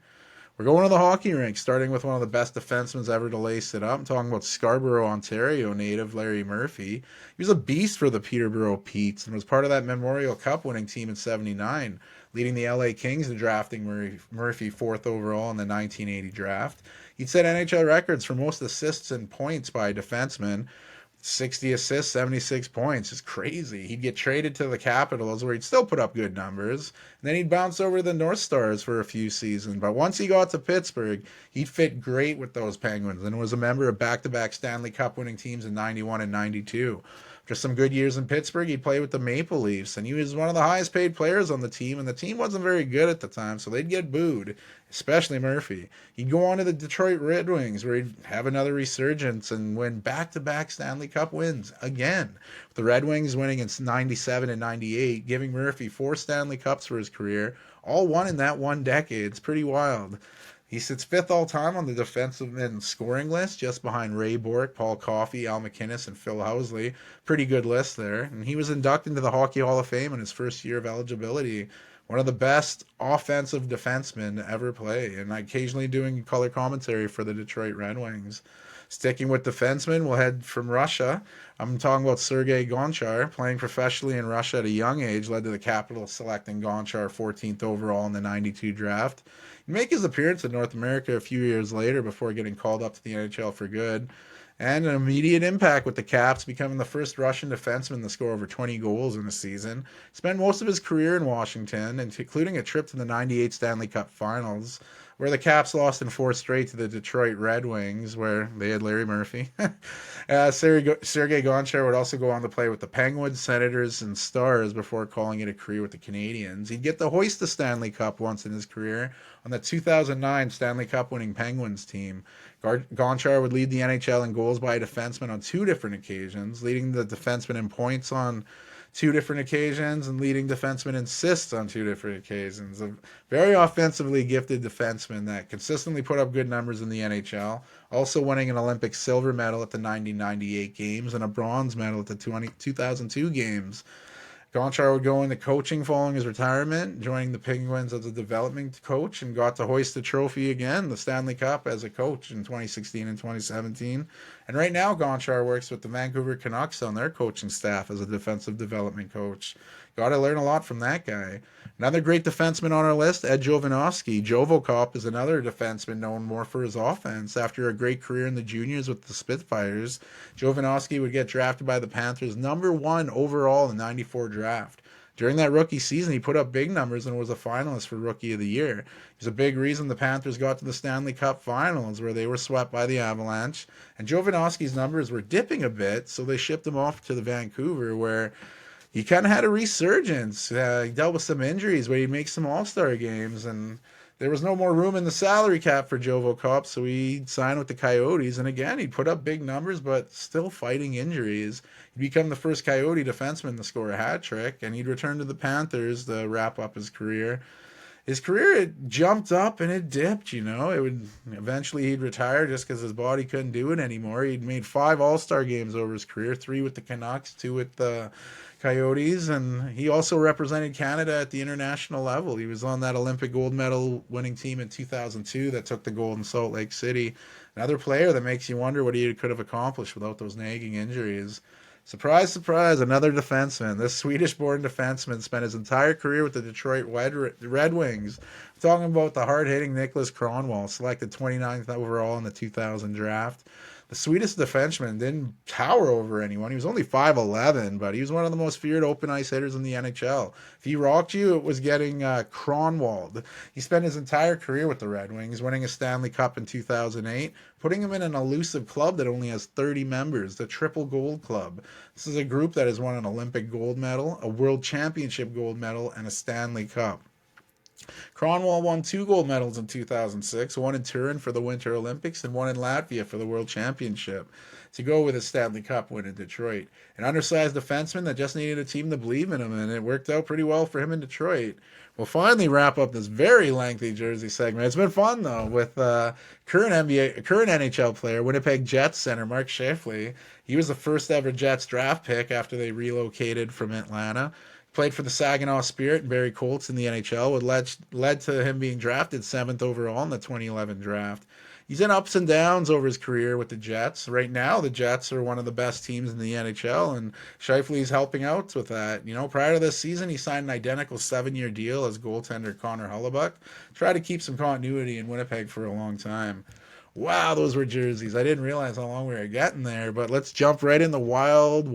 We're going to the hockey rink, starting with one of the best defensemen ever to lace it up. I'm talking about Scarborough, Ontario native Larry Murphy. He was a beast for the Peterborough Petes and was part of that Memorial Cup winning team in '79, leading the LA Kings to drafting Murphy fourth overall in the 1980 draft. He'd set NHL records for most assists and points by defensemen. 60 assists, 76 points. It's crazy. He'd get traded to the Capitals where he'd still put up good numbers. And then he'd bounce over to the North Stars for a few seasons. But once he got to Pittsburgh, he'd fit great with those Penguins and was a member of back-to-back Stanley Cup winning teams in 91 and 92. After some good years in Pittsburgh, he'd play with the Maple Leafs, and he was one of the highest paid players on the team, and the team wasn't very good at the time, so they'd get booed, especially Murphy. He'd go on to the Detroit Red Wings, where he'd have another resurgence and win back-to-back Stanley Cup wins again. With the Red Wings winning in 97 and 98, giving Murphy 4 Stanley Cups for his career, all won in that one decade. It's pretty wild. He sits fifth all-time on the defensive men scoring list, just behind Ray Bourque, Paul Coffey, Al MacInnis, and Phil Housley. Pretty good list there. And he was inducted into the Hockey Hall of Fame in his first year of eligibility. One of the best offensive defensemen to ever play, and occasionally doing color commentary for the Detroit Red Wings. Sticking with defensemen, we'll head from Russia. I'm talking about Sergei Gonchar, playing professionally in Russia at a young age, led to the Capitals selecting Gonchar 14th overall in the 92 draft. He'd make his appearance in North America a few years later before getting called up to the NHL for good. And an immediate impact with the Caps, becoming the first Russian defenseman to score over 20 goals in a season. Spent most of his career in Washington, including a trip to the 98 Stanley Cup Finals, where the Caps lost in 4 straight to the Detroit Red Wings, where they had Larry Murphy. Sergei Gonchar would also go on to play with the Penguins, Senators, and Stars before calling it a career with the Canadiens. He'd get to hoist the Stanley Cup once in his career on the 2009 Stanley Cup winning Penguins team. Gonchar would lead the NHL in goals by a defenseman on 2 different occasions, leading the defenseman in points on 2 different occasions and leading defenseman in assists on 2 different occasions. A very offensively gifted defenseman that consistently put up good numbers in the NHL, also winning an Olympic silver medal at the 1998 games and a bronze medal at the 2002 games. Gonchar would go into coaching following his retirement, joining the Penguins as a development coach, and got to hoist the trophy again, the Stanley Cup, as a coach in 2016 and 2017. And right now, Gonchar works with the Vancouver Canucks on their coaching staff as a defensive development coach. Got to learn a lot from that guy. Another great defenseman on our list, Ed Jovanovski. Jovocop is another defenseman known more for his offense. After a great career in the juniors with the Spitfires, Jovanovski would get drafted by the Panthers #1 overall in the 94 draft. During that rookie season, he put up big numbers and was a finalist for Rookie of the Year. He's a big reason the Panthers got to the Stanley Cup Finals, where they were swept by the Avalanche. And Jovanovski's numbers were dipping a bit, so they shipped him off to the Vancouver, where he kind of had a resurgence. He dealt with some injuries, but he'd make some All-Star games, and there was no more room in the salary cap for Jovocop, so he signed with the Coyotes. And again, he'd put up big numbers, but still fighting injuries. He'd become the first Coyote defenseman to score a hat trick, and he'd return to the Panthers to wrap up his career. His career had jumped up and it dipped, you know. Eventually he'd retire just because his body couldn't do it anymore. He'd made 5 All-Star games over his career, 3 with the Canucks, 2 with the Coyotes, and he also represented Canada at the international level. He was on that Olympic gold medal winning team in 2002 that took the gold in Salt Lake City. Another player that makes you wonder what he could have accomplished without those nagging injuries. Surprise, surprise, another defenseman. This Swedish-born defenseman spent his entire career with the Detroit Red Wings. I'm talking about the hard-hitting Nicholas Kronwall, selected 29th overall in the 2000 draft. The Swedish defenseman didn't tower over anyone. He was only 5'11", but he was one of the most feared open ice hitters in the NHL. If he rocked you, it was getting Kronwalled. He spent his entire career with the Red Wings, winning a Stanley Cup in 2008, putting him in an elusive club that only has 30 members, the Triple Gold Club. This is a group that has won an Olympic gold medal, a World Championship gold medal, and a Stanley Cup. Kronwall won 2 gold medals in 2006, one in Turin for the Winter Olympics and one in Latvia for the World Championship, to go with his Stanley Cup win in Detroit. An undersized defenseman that just needed a team to believe in him, and it worked out pretty well for him in Detroit. We'll finally wrap up this very lengthy Jersey segment. It's been fun, though, with current NHL player, Winnipeg Jets center Mark Scheifele. He was the first ever Jets draft pick after they relocated from Atlanta. Played for the Saginaw Spirit and Barrie Colts in the NHL, which led to him being drafted 7th overall in the 2011 draft. He's in ups and downs over his career with the Jets. Right now, the Jets are one of the best teams in the NHL, and Scheifele's helping out with that. You know, prior to this season, he signed an identical 7-year deal as goaltender Connor Hellebuyck. Tried to keep some continuity in Winnipeg for a long time. Wow, those were jerseys. I didn't realize how long we were getting there, but let's jump right in the wild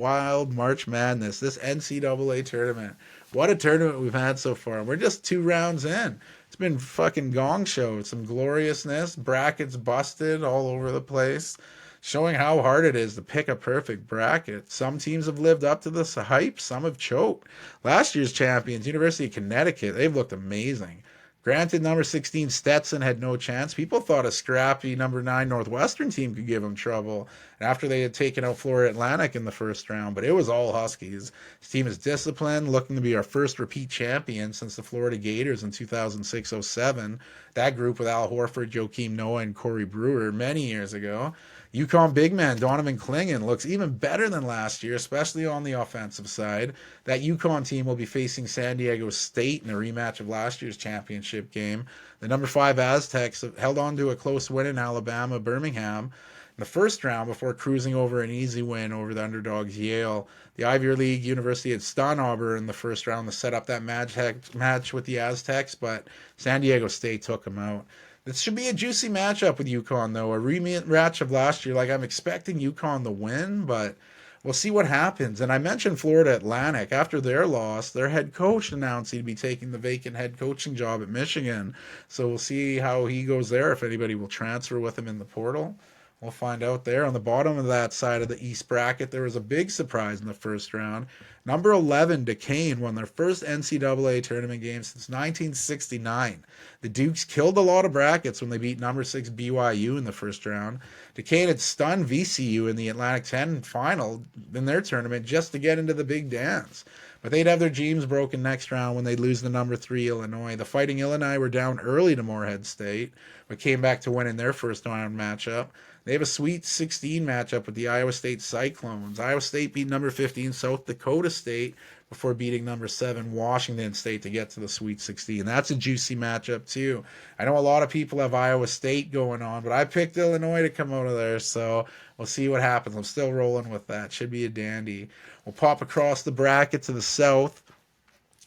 March Madness, this NCAA tournament. What a tournament we've had so far. We're just 2 rounds in. It's been fucking gong show. Some gloriousness, brackets busted all over the place, showing how hard it is to pick a perfect bracket. Some teams have lived up to this hype, some have choked. Last year's champions, University of Connecticut, they've looked amazing. Granted, number 16 Stetson had no chance. People thought a scrappy number 9 Northwestern team could give him trouble after they had taken out Florida Atlantic in the first round, but it was all Huskies. This team is disciplined, looking to be our first repeat champion since the Florida Gators in 2006-07. That group with Al Horford, Joakim Noah, and Corey Brewer many years ago. UConn big man Donovan Clingan looks even better than last year, especially on the offensive side. That UConn team will be facing San Diego State in a rematch of last year's championship game. The number 5 Aztecs held on to a close win in Alabama, Birmingham, in the first round before cruising over an easy win over the underdogs Yale. The Ivy League University had stunned Auburn in the first round to set up that match with the Aztecs, but San Diego State took them out. This should be a juicy matchup with UConn, though. A rematch of last year. Like, I'm expecting UConn to win, but we'll see what happens. And I mentioned Florida Atlantic. After their loss, their head coach announced he'd be taking the vacant head coaching job at Michigan. So we'll see how he goes there, if anybody will transfer with him in the portal. We'll find out there. On the bottom of that side of the East bracket, there was a big surprise in the first round. Number 11, Duquesne, won their first NCAA tournament game since 1969. The Dukes killed a lot of brackets when they beat number 6 BYU in the first round. Duquesne had stunned VCU in the Atlantic 10 final in their tournament just to get into the big dance. But they'd have their dreams broken next round when they'd lose the number 3 Illinois. The Fighting Illini were down early to Morehead State, but came back to win in their first round matchup. They have a Sweet 16 matchup with the Iowa State Cyclones. Iowa State beat number 15 South Dakota State before beating number 7 Washington State to get to the Sweet 16. That's a juicy matchup too. I know a lot of people have Iowa State going on, but I picked Illinois to come out of there, so we'll see what happens. I'm still rolling with that. Should be a dandy. We'll pop across the bracket to the south.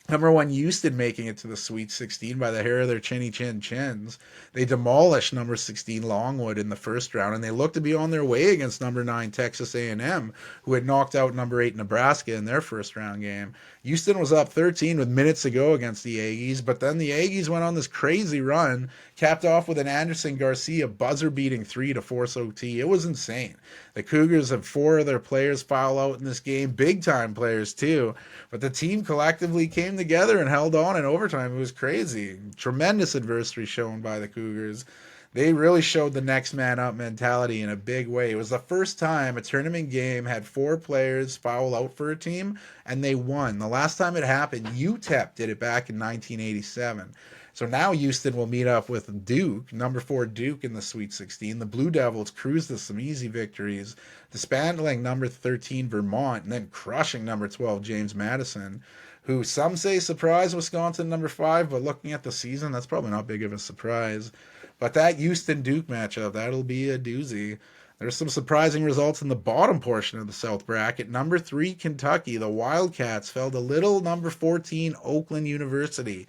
Number 1 Houston making it to the Sweet 16 by the hair of their chinny chin chins. They demolished number 16 Longwood in the first round, and they look to be on their way against number 9 Texas A&M, who had knocked out number 8 Nebraska in their first round game. Houston was up 13 with minutes to go against the Aggies, but then the Aggies went on this crazy run, capped off with an Anderson Garcia buzzer-beating 3 to force OT. It was insane. The Cougars had 4 of their players foul out in this game, big-time players too, but the team collectively came together and held on in overtime. It was crazy. Tremendous adversity shown by the Cougars. They really showed the next man up mentality in a big way. It was the first time a tournament game had 4 players foul out for a team, and they won. The last time it happened, UTEP did it back in 1987. So now Houston will meet up with Duke, number 4 Duke in the Sweet 16. The Blue Devils cruised to some easy victories, dismantling number 13 Vermont and then crushing number 12 James Madison, who some say surprised Wisconsin number 5, but looking at the season, that's probably not big of a surprise. But that Houston-Duke matchup, that'll be a doozy. There's some surprising results in the bottom portion of the South bracket. Number 3, Kentucky. The Wildcats fell to little number 14, Oakland University.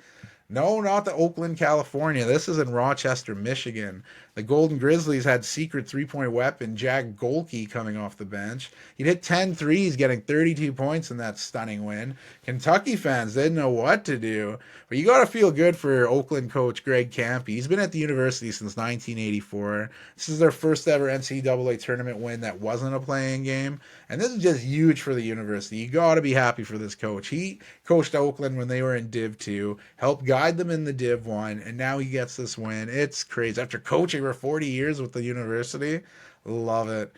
No, not the Oakland, California. This is in Rochester, Michigan. The Golden Grizzlies had secret three-point weapon Jack Golke coming off the bench. He'd hit 10 threes, getting 32 points in that stunning win. Kentucky fans didn't know what to do. But you got to feel good for Oakland coach Greg Kampe. He's been at the university since 1984. This is their first ever NCAA tournament win that wasn't a playing game. And this is just huge for the university. You got to be happy for this coach. He coached Oakland when they were in Div 2, helped guide them in the Div 1, and now he gets this win. It's crazy. After coaching for 40 years with the university, love it.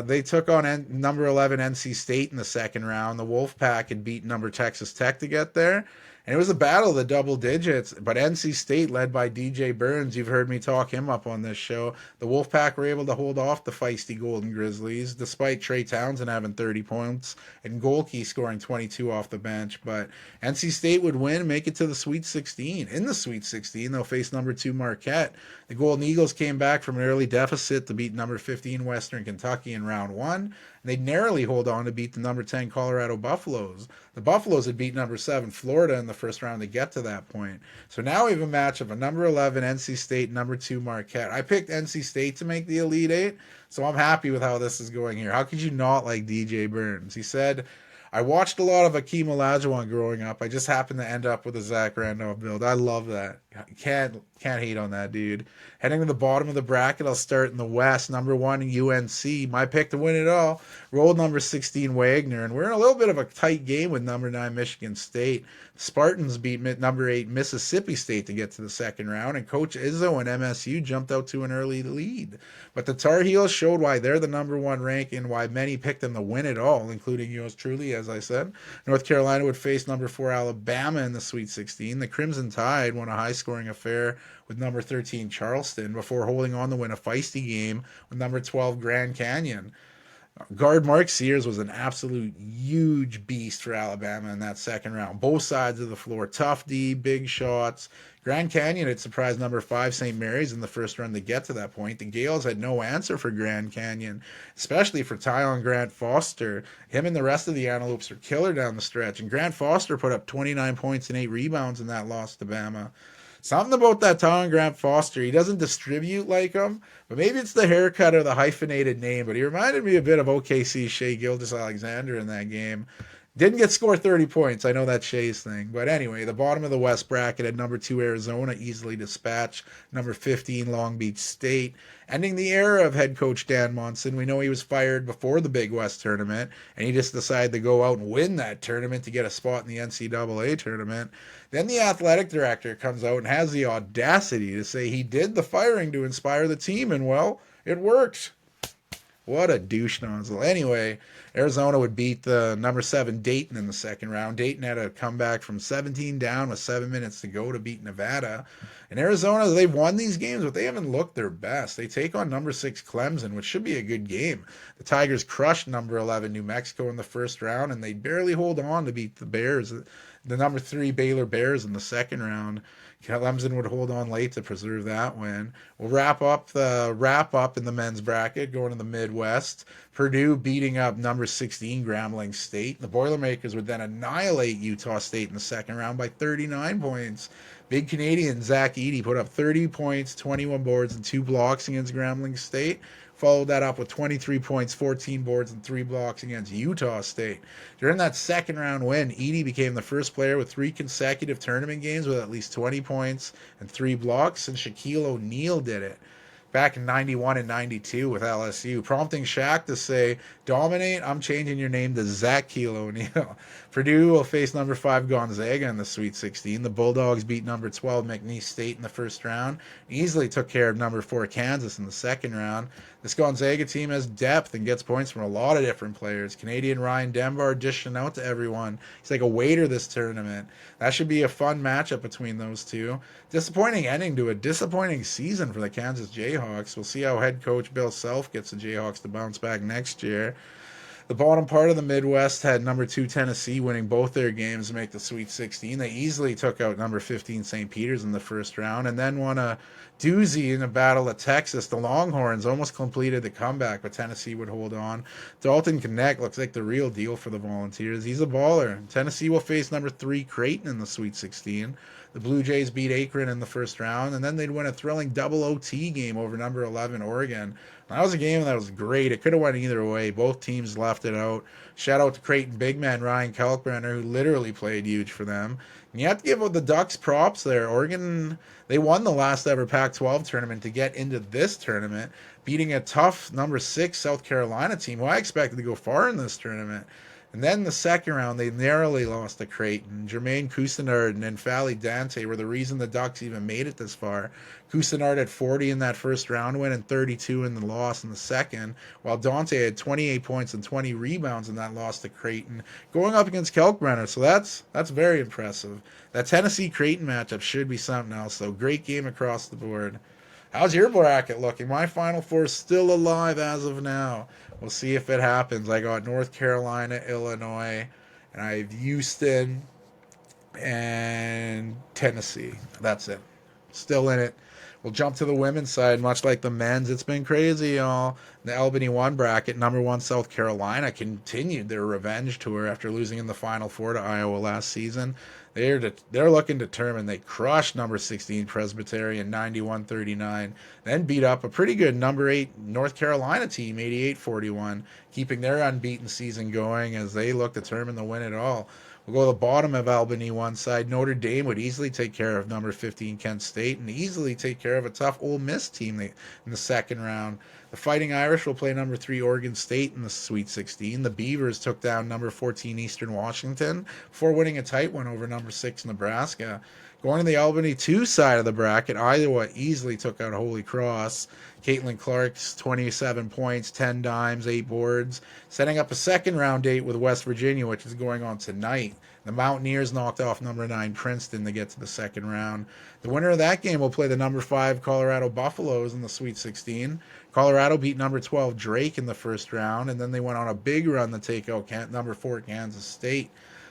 They took on number 11 NC State in the second round. The Wolfpack had beaten number Texas Tech to get there. And it was a battle of the double digits, but NC State, led by DJ Burns, you've heard me talk him up on this show. The Wolfpack were able to hold off the feisty Golden Grizzlies, despite Trey Townsend having 30 points and Golke scoring 22 off the bench. But NC State would win, make it to the Sweet 16. In the Sweet 16, they'll face number 2 Marquette. The Golden Eagles came back from an early deficit to beat number 15 Western Kentucky in round 1. They narrowly hold on to beat the number 10 Colorado Buffaloes. The Buffaloes had beat number 7 Florida in the first round to get to that point. So now we have a match of a number 11 NC State, number 2 Marquette. I picked NC State to make the Elite Eight, so I'm happy with how this is going here. How could you not like DJ Burns? He said, I watched a lot of Akeem Olajuwon growing up. I just happened to end up with a Zach Randolph build. I love that. Can't hate on that, dude. Heading to the bottom of the bracket, I'll start in the West. Number 1, UNC. My pick to win it all. Rolled number 16, Wagner. And we're in a little bit of a tight game with number 9, Michigan State. Spartans beat number 8, Mississippi State to get to the second round. And Coach Izzo and MSU jumped out to an early lead. But the Tar Heels showed why they're the number 1 rank and why many picked them to win it all, including yours truly, as I said. North Carolina would face number 4, Alabama in the Sweet 16. The Crimson Tide won a high-scoring affair with number 13 Charleston before holding on to win a feisty game with number 12 Grand Canyon. Guard Mark Sears was an absolute huge beast for Alabama in that second round. Both sides of the floor, tough D, big shots. Grand Canyon had surprised number 5 St. Mary's in the first run to get to that point. The Gales had no answer for Grand Canyon, especially for Tyon Grant Foster. Him and the rest of the Antelopes were killer down the stretch, and Grant Foster put up 29 points and 8 rebounds in that loss to Bama. Something about that Tyon Grant Foster. He doesn't distribute like him, but maybe it's the haircut or the hyphenated name, but he reminded me a bit of OKC Shai Gilgeous-Alexander in that game. Didn't get scored 30 points. I know that's Shai's thing. But anyway, the bottom of the West bracket had number 2 Arizona easily dispatched, number 15 Long Beach State. Ending the era of head coach Dan Monson. We know he was fired before the Big West tournament, and he just decided to go out and win that tournament to get a spot in the NCAA tournament. Then the athletic director comes out and has the audacity to say he did the firing to inspire the team, and well, it worked. What a douche nozzle. Anyway, Arizona would beat the number 7 Dayton in the second round. Dayton had a comeback from 17 down with 7 minutes to go to beat Nevada. And Arizona, they've won these games, but they haven't looked their best. They take on number 6 Clemson, which should be a good game. The Tigers crushed number 11 New Mexico in the first round, and they barely hold on to beat the Bears, the number 3 Baylor Bears in the second round. Clemson would hold on late to preserve that win. We'll wrap up in the men's bracket, going to the Midwest. Purdue beating up number 16 Grambling State. The Boilermakers would then annihilate Utah State in the second round by 39 points. Big Canadian Zach Edey put up 30 points, 21 boards, and 2 blocks against Grambling State. Followed that up with 23 points, 14 boards, and 3 blocks against Utah State. During that second round win, Edey became the first player with 3 consecutive tournament games with at least 20 points and 3 blocks, and Shaquille O'Neal did it back in 91 and 92 with LSU, prompting Shaq to say, dominate, I'm changing your name to Zaquille O'Neal. Purdue will face number 5 Gonzaga in the Sweet 16. The Bulldogs beat number 12 McNeese State in the first round, easily took care of number 4 Kansas in the second round. This Gonzaga team has depth and gets points from a lot of different players. Canadian Ryan Dembar dishing out to everyone. He's like a waiter this tournament. That should be a fun matchup between those two. Disappointing ending to a disappointing season for the Kansas Jayhawks. We'll see how head coach Bill Self gets the Jayhawks to bounce back next year. The bottom part of the Midwest had number 2 Tennessee winning both their games to make the Sweet 16. They easily took out number 15 St. Peter's in the first round and then won a doozy in a battle at Texas. The Longhorns almost completed the comeback, but Tennessee would hold on. Dalton Connect looks like the real deal for the Volunteers. He's a baller. Tennessee will face number 3 Creighton in the Sweet 16. The Blue Jays beat Akron in the first round, and then they'd win a thrilling double OT game over number 11 Oregon. That was a game that was great. It could have went either way. Both teams left it out. Shout out to Creighton big man Ryan Kalkbrenner, who literally played huge for them. And you have to give the Ducks props there. Oregon, they won the last ever Pac-12 tournament to get into this tournament, beating a tough number 6 South Carolina team, who I expected to go far in this tournament. And then the second round, they narrowly lost to Creighton. Jermaine Cousinard and N'Faly Dante were the reason the Ducks even made it this far. Cousinard had 40 in that first round win and 32 in the loss in the second, while Dante had 28 points and 20 rebounds in that loss to Creighton, going up against Kalkbrenner. So that's very impressive. That Tennessee-Creighton matchup should be something else, though. Great game across the board. How's your bracket looking? My Final Four is still alive as of now. We'll see if it happens. I got North Carolina, Illinois, and I have Houston and Tennessee. That's it. Still in it. We'll jump to the women's side, much like the men's. It's been crazy, y'all. The Albany 1 bracket, number 1 South Carolina, continued their revenge tour after losing in the Final Four to Iowa last season. They're looking determined. They crushed number 16 Presbyterian 91-39, then beat up a pretty good number 8 North Carolina team 88-41, keeping their unbeaten season going as they look determined to win it all. We'll go to the bottom of Albany one side. Notre Dame would easily take care of number 15 Kent State and easily take care of a tough Ole Miss team in the second round. The Fighting Irish will play number 3 Oregon State in the Sweet 16. The Beavers took down number 14 Eastern Washington before winning a tight one over number 6 Nebraska. Going to the Albany 2 side of the bracket, Iowa easily took out Holy Cross. Caitlin Clark's 27 points, 10 dimes, 8 boards, setting up a second round date with West Virginia, which is going on tonight. The Mountaineers knocked off number 9 Princeton to get to the second round. The winner of that game will play the number 5 Colorado Buffaloes in the Sweet 16. Colorado beat number 12 Drake in the first round, and then they went on a big run to take out number 4 Kansas State.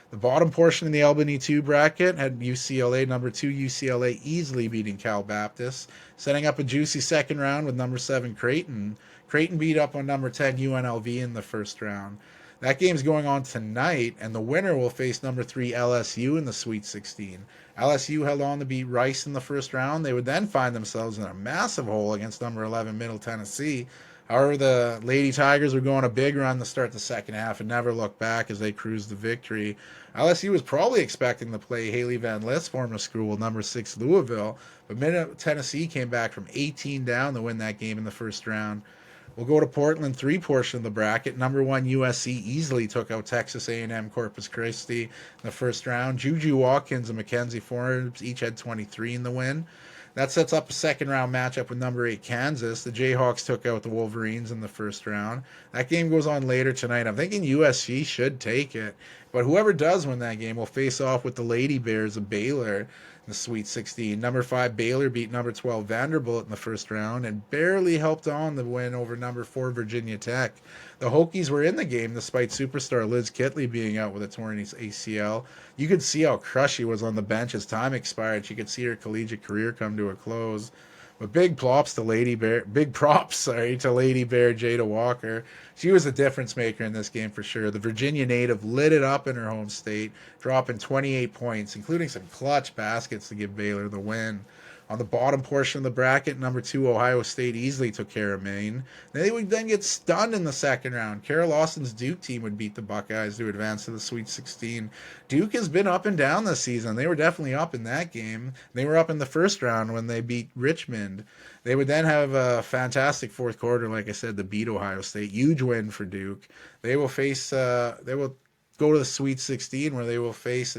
The bottom portion of the Albany 2 bracket had UCLA, number 2 UCLA, easily beating Cal Baptist, setting up a juicy second round with number 7 Creighton. Creighton beat up on number 10 UNLV in the first round. That game's going on tonight, and the winner will face number 3 LSU in the Sweet 16. LSU held on to beat Rice in the first round. They would then find themselves in a massive hole against number 11 Middle Tennessee. However, the Lady Tigers were going a big run to start the second half and never looked back as they cruised to victory. LSU was probably expecting to play Haley Van Lith's former school, number 6 Louisville, but Middle Tennessee came back from 18 down to win that game in the first round. We'll go to Portland 3 portion of the bracket. Number 1 USC easily took out Texas A&M Corpus Christi in the first round. Juju Watkins and Mackenzie Forbes each had 23 in the win. That sets up a second round matchup with number 8 Kansas. The Jayhawks took out the Wolverines in the first round. That game goes on later tonight. I'm thinking USC should take it, but whoever does win that game will face off with the Lady Bears of Baylor in the Sweet 16. Number 5 Baylor beat number 12 Vanderbilt in the first round and barely helped on the win over number 4 Virginia Tech. The Hokies were in the game despite superstar Liz Kitley being out with a torn ACL. You could see how crushed she was on the bench as time expired. She could see her collegiate career come to a close. But big props to Lady Bear Jada Walker. She was a difference maker in this game for sure. The Virginia native lit it up in her home state, dropping 28 points, including some clutch baskets to give Baylor the win. On the bottom portion of the bracket, number 2 Ohio State easily took care of Maine. They would then get stunned in the second round. Carol Lawson's Duke team would beat the Buckeyes to advance to the Sweet 16. Duke has been up and down this season. They were definitely up in that game. They were up in the first round when they beat Richmond. They would then have a fantastic fourth quarter, like I said, to beat Ohio State. Huge win for Duke. They will go to the Sweet 16 where they will face,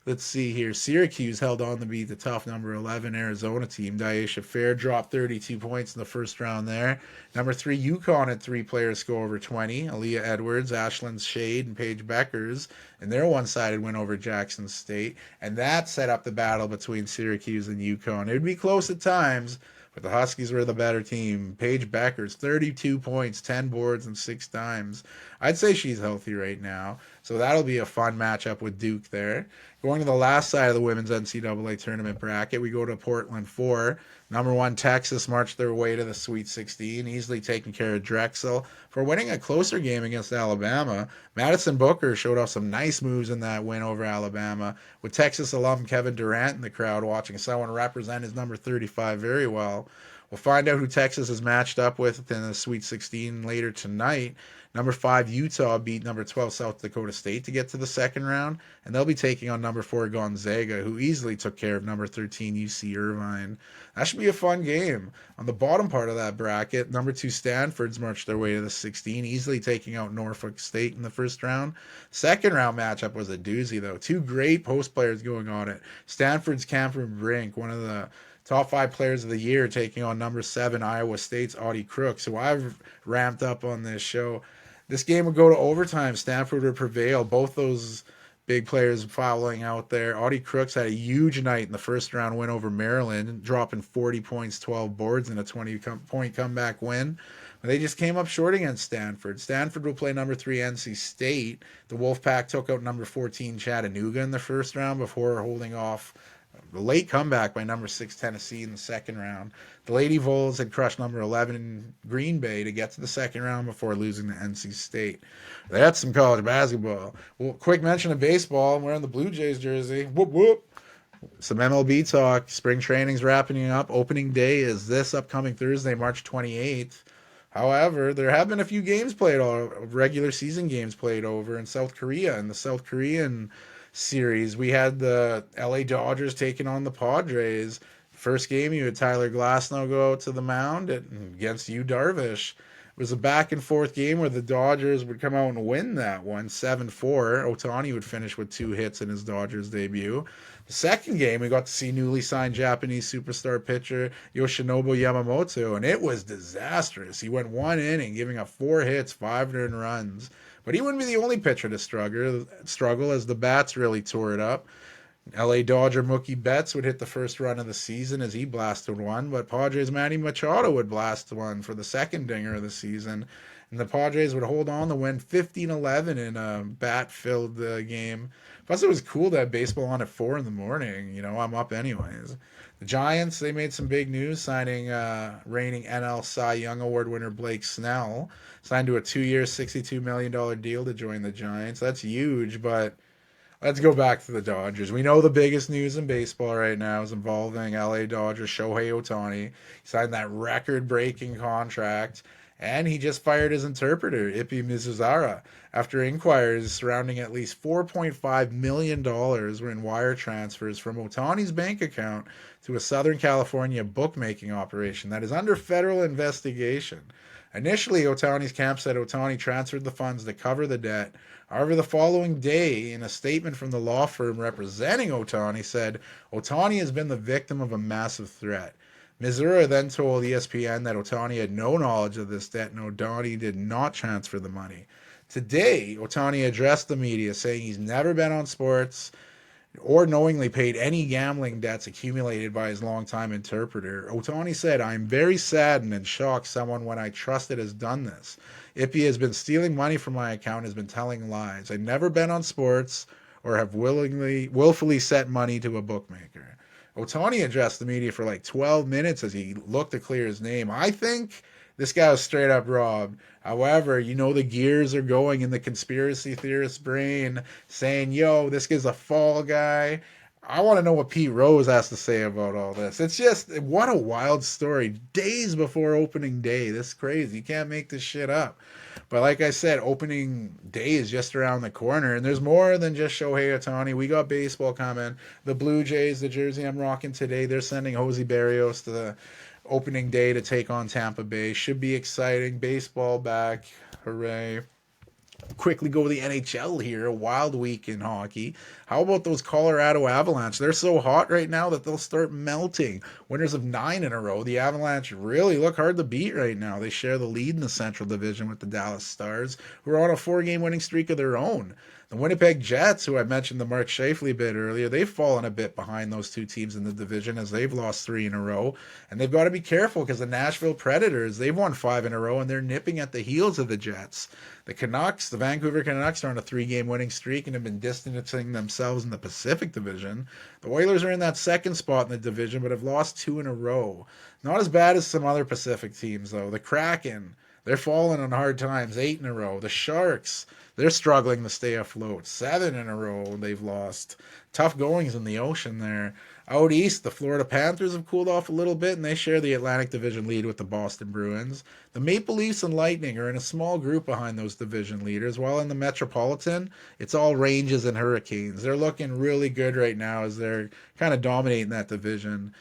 let's see here, Syracuse held on to beat the tough number 11 Arizona team. Daisha Fair dropped 32 points in the first round there. Number 3 UConn had 3 players go over 20. Aaliyah Edwards, Ashlyn Shade, and Paige Beckers, and their one-sided win over Jackson State. And that set up the battle between Syracuse and UConn. It would be close at times, But the Huskies were the better team. Paige Beckers, 32 points, 10 boards, and 6 dimes. I'd say she's healthy right now. So that'll be a fun matchup with Duke there. Going to the last side of the women's NCAA tournament bracket, we go to Portland 4. Number 1, Texas marched their way to the Sweet 16, easily taking care of Drexel. For winning a closer game against Alabama, Madison Booker showed off some nice moves in that win over Alabama, with Texas alum Kevin Durant in the crowd watching someone represent his number 35 very well. We'll find out who Texas is matched up with in the Sweet 16 later tonight. Number 5, Utah beat number 12, South Dakota State to get to the second round, and they'll be taking on number 4, Gonzaga, who easily took care of number 13, UC Irvine. That should be a fun game. On the bottom part of that bracket, number 2, Stanford's marched their way to the 16, easily taking out Norfolk State in the first round. Second round matchup was a doozy, though. 2 great post players going on it. Stanford's Cameron Brink, one of the top 5 players of the year, taking on number 7, Iowa State's Audie Crooks, who I've ramped up on this show. This game would go to overtime. Stanford would prevail. Both those big players fouling out there. Audie Crooks had a huge night in the first round win over Maryland, dropping 40 points, 12 boards in a 20-point comeback win. But they just came up short against Stanford. Stanford will play number 3, NC State. The Wolfpack took out number 14, Chattanooga in the first round before holding off a late comeback by number 6, Tennessee in the second round. The Lady Vols had crushed number 11, Green Bay, to get to the second round before losing to NC State. That's some college basketball. Well, quick mention of baseball. I'm wearing the Blue Jays jersey. Whoop, whoop. Some MLB talk. Spring training's wrapping up. Opening day is this upcoming Thursday, March 28th. However, there have been a few games played, regular season games played over in South Korea. In the South Korean series, we had the LA Dodgers taking on the Padres. First game, you had Tyler Glasnow go out to the mound against Yu Darvish. It was a back and forth game where the Dodgers would come out and win that one 7-4. Ohtani would finish with 2 hits in his Dodgers debut. The second game, we got to see newly signed Japanese superstar pitcher Yoshinobu Yamamoto, and it was disastrous. He went 1 inning, giving up 4 hits, 5 earned runs. But he wouldn't be the only pitcher to struggle as the bats really tore it up. LA Dodger Mookie Betts would hit the first run of the season as he blasted one, but Padres Manny Machado would blast one for the second dinger of the season. And the Padres would hold on to win 15-11 in a bat-filled game. Plus, it was cool to have baseball on at 4 in the morning. You know, I'm up anyways. The Giants, they made some big news, signing reigning NL Cy Young Award winner Blake Snell. Signed to a 2-year, $62 million deal to join the Giants. That's huge, but let's go back to the Dodgers. We know the biggest news in baseball right now is involving LA Dodgers Shohei Ohtani. He signed that record-breaking contract, and he just fired his interpreter, Ippy Mizuzara, after inquiries surrounding at least $4.5 million were in wire transfers from Ohtani's bank account to a Southern California bookmaking operation that is under federal investigation. Initially, Ohtani's camp said Ohtani transferred the funds to cover the debt. However, the following day, in a statement from the law firm representing Ohtani, said Ohtani has been the victim of a massive threat. Mizura then told ESPN that Ohtani had no knowledge of this debt and Ohtani did not transfer the money. Today, Ohtani addressed the media saying he's never been on sports or knowingly paid any gambling debts accumulated by his longtime interpreter. Ohtani said, "I'm very saddened and shocked someone when I trusted has done this. Ippy has been stealing money from my account, has been telling lies. I've never been on sports or have willfully sent money to a bookmaker." Ohtani addressed the media for like 12 minutes as he looked to clear his name. I think this guy was straight up robbed. However, you know the gears are going in the conspiracy theorist brain saying, yo, this guy's a fall guy. I want to know what Pete Rose has to say about all this. It's just, what a wild story. Days before opening day. This is crazy. You can't make this shit up. But like I said, opening day is just around the corner. And there's more than just Shohei Ohtani. We got baseball coming. The Blue Jays, the jersey I'm rocking today, they're sending Jose Barrios to the opening day to take on Tampa Bay. Should be exciting. Baseball back. Hooray. Quickly go to the NHL here. A wild week in hockey. How about those Colorado Avalanche? They're so hot right now that they'll start melting. Winners of 9 in a row. The Avalanche really look hard to beat right now. They share the lead in the Central Division with the Dallas Stars, who are on a 4-game winning streak of their own. The Winnipeg Jets, who I mentioned the Mark Scheifele bit earlier, they've fallen a bit behind those two teams in the division as they've lost 3 in a row. And they've got to be careful because the Nashville Predators, they've won 5 in a row and they're nipping at the heels of the Jets. The Canucks, the Vancouver Canucks, are on a 3-game winning streak and have been distancing themselves in the Pacific Division. The Oilers are in that second spot in the division but have lost 2 in a row. Not as bad as some other Pacific teams, though. The Kraken, they're falling on hard times, 8 in a row. The Sharks, they're struggling to stay afloat. 7 in a row they've lost. Tough goings in the ocean there. Out east, the Florida Panthers have cooled off a little bit, and they share the Atlantic Division lead with the Boston Bruins. The Maple Leafs and Lightning are in a small group behind those division leaders, while in the Metropolitan, it's all Rangers and Hurricanes. They're looking really good right now as they're kind of dominating that division.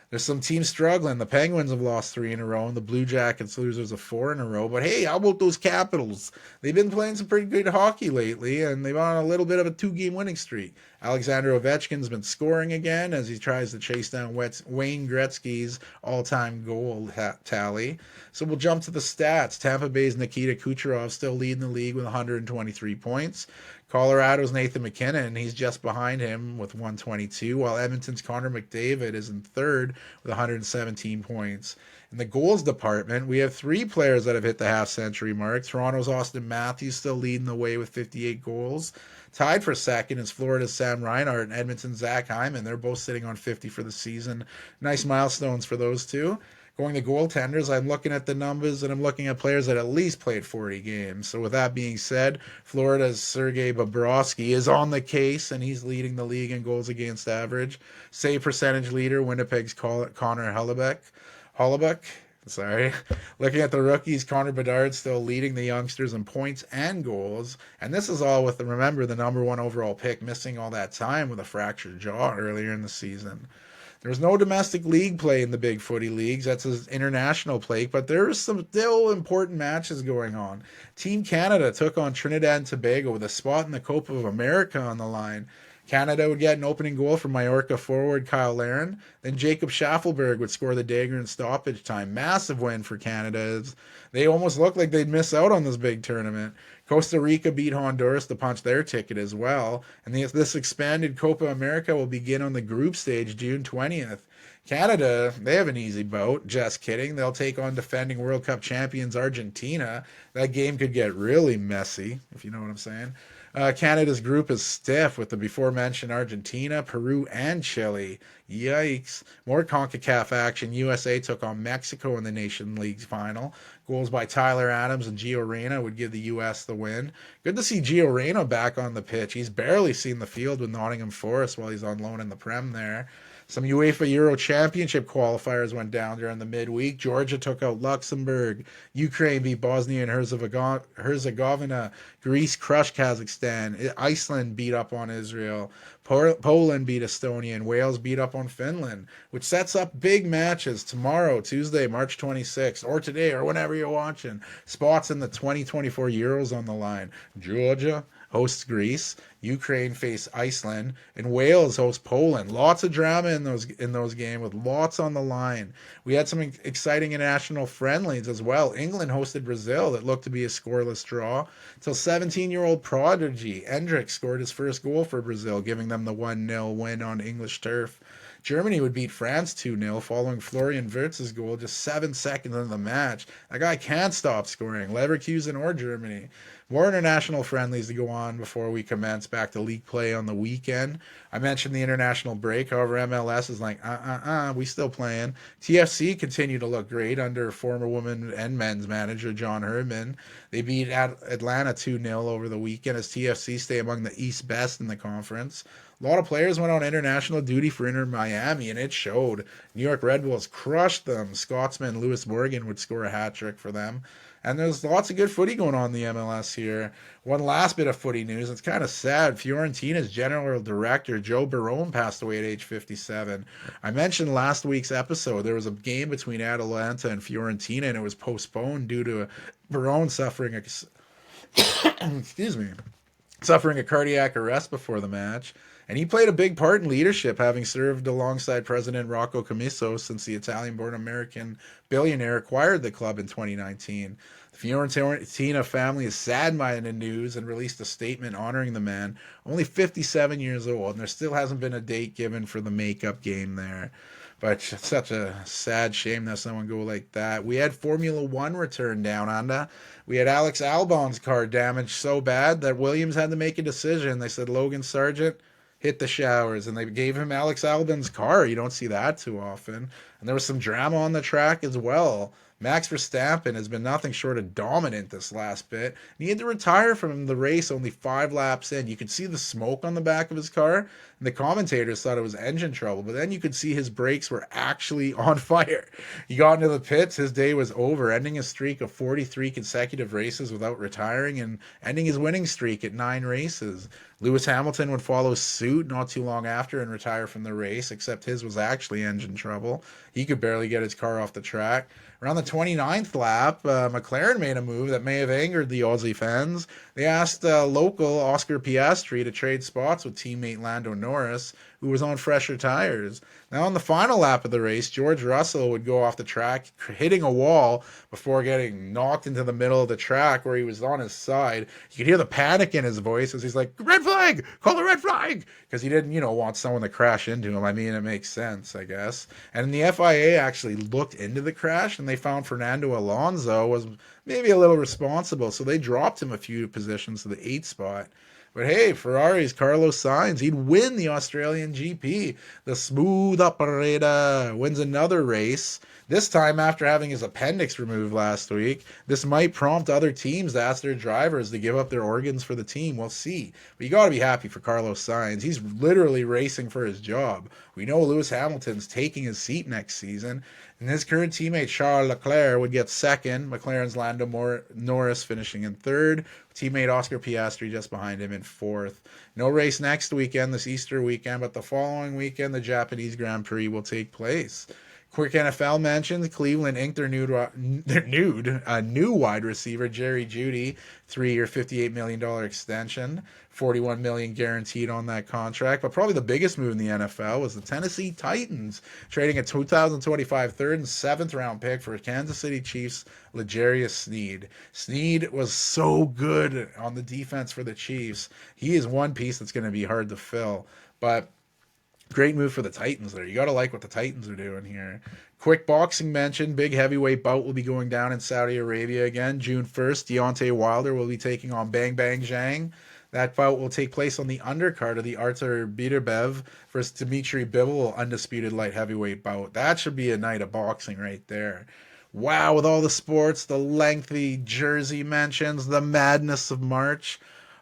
There's some teams struggling. The Penguins have lost 3 in a row, and the Blue Jackets losers of 4 in a row. But hey, how about those Capitals? They've been playing some pretty good hockey lately, and they've on a little bit of a 2-game winning streak. Alexander Ovechkin's been scoring again as he tries to chase down Wayne Gretzky's all-time goal tally. So we'll jump to the stats. Tampa Bay's Nikita Kucherov still leading the league with 123 points. Colorado's Nathan McKinnon, he's just behind him with 122, while Edmonton's Connor McDavid is in third with 117 points. In the goals department, we have 3 players that have hit the half-century mark. Toronto's Austin Matthews still leading the way with 58 goals. Tied for second is Florida's Sam Reinhart and Edmonton's Zach Hyman. They're both sitting on 50 for the season. Nice milestones for those two. Going to goaltenders, I'm looking at the numbers and I'm looking at players that at least played 40 games. So with that being said, Florida's Sergei Bobrovsky is on the case and he's leading the league in goals against average. Save percentage leader, Winnipeg's Connor Hellebuyck. Sorry. Looking at the rookies, Connor Bedard still leading the youngsters in points and goals. And this is all with, remember, the number 1 overall pick missing all that time with a fractured jaw earlier in the season. There's no domestic league play in the big footy leagues. That's an international play, but there are some still important matches going on. Team Canada took on Trinidad and Tobago with a spot in the Copa of America on the line. Canada would get an opening goal from Mallorca forward Kyle Larin. Then Jacob Schaffelberg would score the dagger in stoppage time. Massive win for Canada. They almost looked like they'd miss out on this big tournament. Costa Rica beat Honduras to punch their ticket as well. And this expanded Copa America will begin on the group stage June 20th. Canada, they have an easy boat. Just kidding. They'll take on defending World Cup champions Argentina. That game could get really messy, if you know what I'm saying. Canada's group is stiff with the before-mentioned Argentina, Peru, and Chile. Yikes. More CONCACAF action. USA took on Mexico in the Nation League final. Goals by Tyler Adams and Gio Reyna would give the U.S. the win. Good to see Gio Reyna back on the pitch. He's barely seen the field with Nottingham Forest while he's on loan in the Prem there. Some UEFA Euro Championship qualifiers went down during the midweek. Georgia took out Luxembourg. Ukraine beat Bosnia and Herzegovina. Greece crushed Kazakhstan. Iceland beat up on Israel. Poland beat Estonia. And Wales beat up on Finland, which sets up big matches tomorrow, Tuesday, March 26th, or today, or whenever you're watching. Spots in the 2024 Euros on the line. Georgia hosts Greece, Ukraine face Iceland, and Wales hosts Poland. Lots of drama in those games with lots on the line. We had some exciting international friendlies as well. England hosted Brazil that looked to be a scoreless draw until 17-year-old prodigy Endrick scored his first goal for Brazil, giving them the 1-0 win on English turf. Germany would beat France 2-0 following Florian Wirtz's goal just 7 seconds into the match. That guy can't stop scoring, Leverkusen or Germany. More international friendlies to go on before we commence back to league play on the weekend. I mentioned the international break. However, MLS is like, we still playing. TFC continue to look great under former women and men's manager John Herdman. They beat Atlanta 2-0 over the weekend as TFC stay among the East best in the conference. A lot of players went on international duty for Inter Miami, and it showed. New York Red Bulls crushed them. Scotsman Lewis Morgan would score a hat trick for them. And there's lots of good footy going on in the MLS here. One last bit of footy news. It's kind of sad. Fiorentina's general director, Joe Barone, passed away at age 57. I mentioned last week's episode there was a game between Atalanta and Fiorentina, and it was postponed due to Barone suffering excuse me, suffering a cardiac arrest before the match. And he played a big part in leadership, having served alongside President Rocco Commisso since the Italian-born American billionaire acquired the club in 2019. The Fiorentina family is saddened by the news and released a statement honoring the man, only 57 years old, and there still hasn't been a date given for the makeup game there. But it's such a sad shame that someone go like that. We had Formula One return down under. We had Alex Albon's car damaged so bad that Williams had to make a decision. They said Logan Sargent hit the showers, and they gave him Alex Albon's car. You don't see that too often. And there was some drama on the track as well. Max Verstappen has been nothing short of dominant this last bit. He had to retire from the race only 5 laps in. You could see the smoke on the back of his car, and the commentators thought it was engine trouble, but then you could see his brakes were actually on fire. He got into the pits, his day was over, ending a streak of 43 consecutive races without retiring and ending his winning streak at 9 races. Lewis Hamilton would follow suit not too long after and retire from the race, except his was actually engine trouble. He could barely get his car off the track. Around the 29th lap, McLaren made a move that may have angered the Aussie fans. They asked local Oscar Piastri to trade spots with teammate Lando Norris, who was on fresher tires. Now, on the final lap of the race, George Russell would go off the track, hitting a wall before getting knocked into the middle of the track where he was on his side. You could hear the panic in his voice as he's like, red flag, call the red flag, because he didn't, want someone to crash into him. I mean, it makes sense, I guess. And the FIA actually looked into the crash, and they found Fernando Alonso was maybe a little responsible, so they dropped him a few positions to the 8th spot. But hey, Ferrari's Carlos Sainz, he'd win the Australian GP. The smooth operator wins another race, this time after having his appendix removed last week. This might prompt other teams to ask their drivers to give up their organs for the team. We'll see. But you got to be happy for Carlos Sainz. He's literally racing for his job. We know Lewis Hamilton's taking his seat next season. And his current teammate Charles Leclerc would get second. McLaren's Lando Norris finishing in third. Teammate Oscar Piastri just behind him in fourth. No race next weekend, this Easter weekend, but the following weekend, the Japanese Grand Prix will take place. Quick NFL mentions, Cleveland inked their new wide receiver, Jerry Jeudy, 3-year, $58 million extension, $41 million guaranteed on that contract. But probably the biggest move in the NFL was the Tennessee Titans, trading a 2025 third and 7th round pick for Kansas City Chiefs' L'Jarius Sneed. Sneed was so good on the defense for the Chiefs. He is one piece that's going to be hard to fill. But great move for the Titans there. You got to like what the Titans are doing here. Quick boxing mention, big heavyweight bout will be going down in Saudi Arabia again. June 1st, Deontay Wilder will be taking on Bang Bang Zhang. That bout will take place on the undercard of the Artur Beterbiev versus Dmitry Bivol undisputed light heavyweight bout. That should be a night of boxing right there. Wow, with all the sports, the lengthy jersey mentions, the madness of March,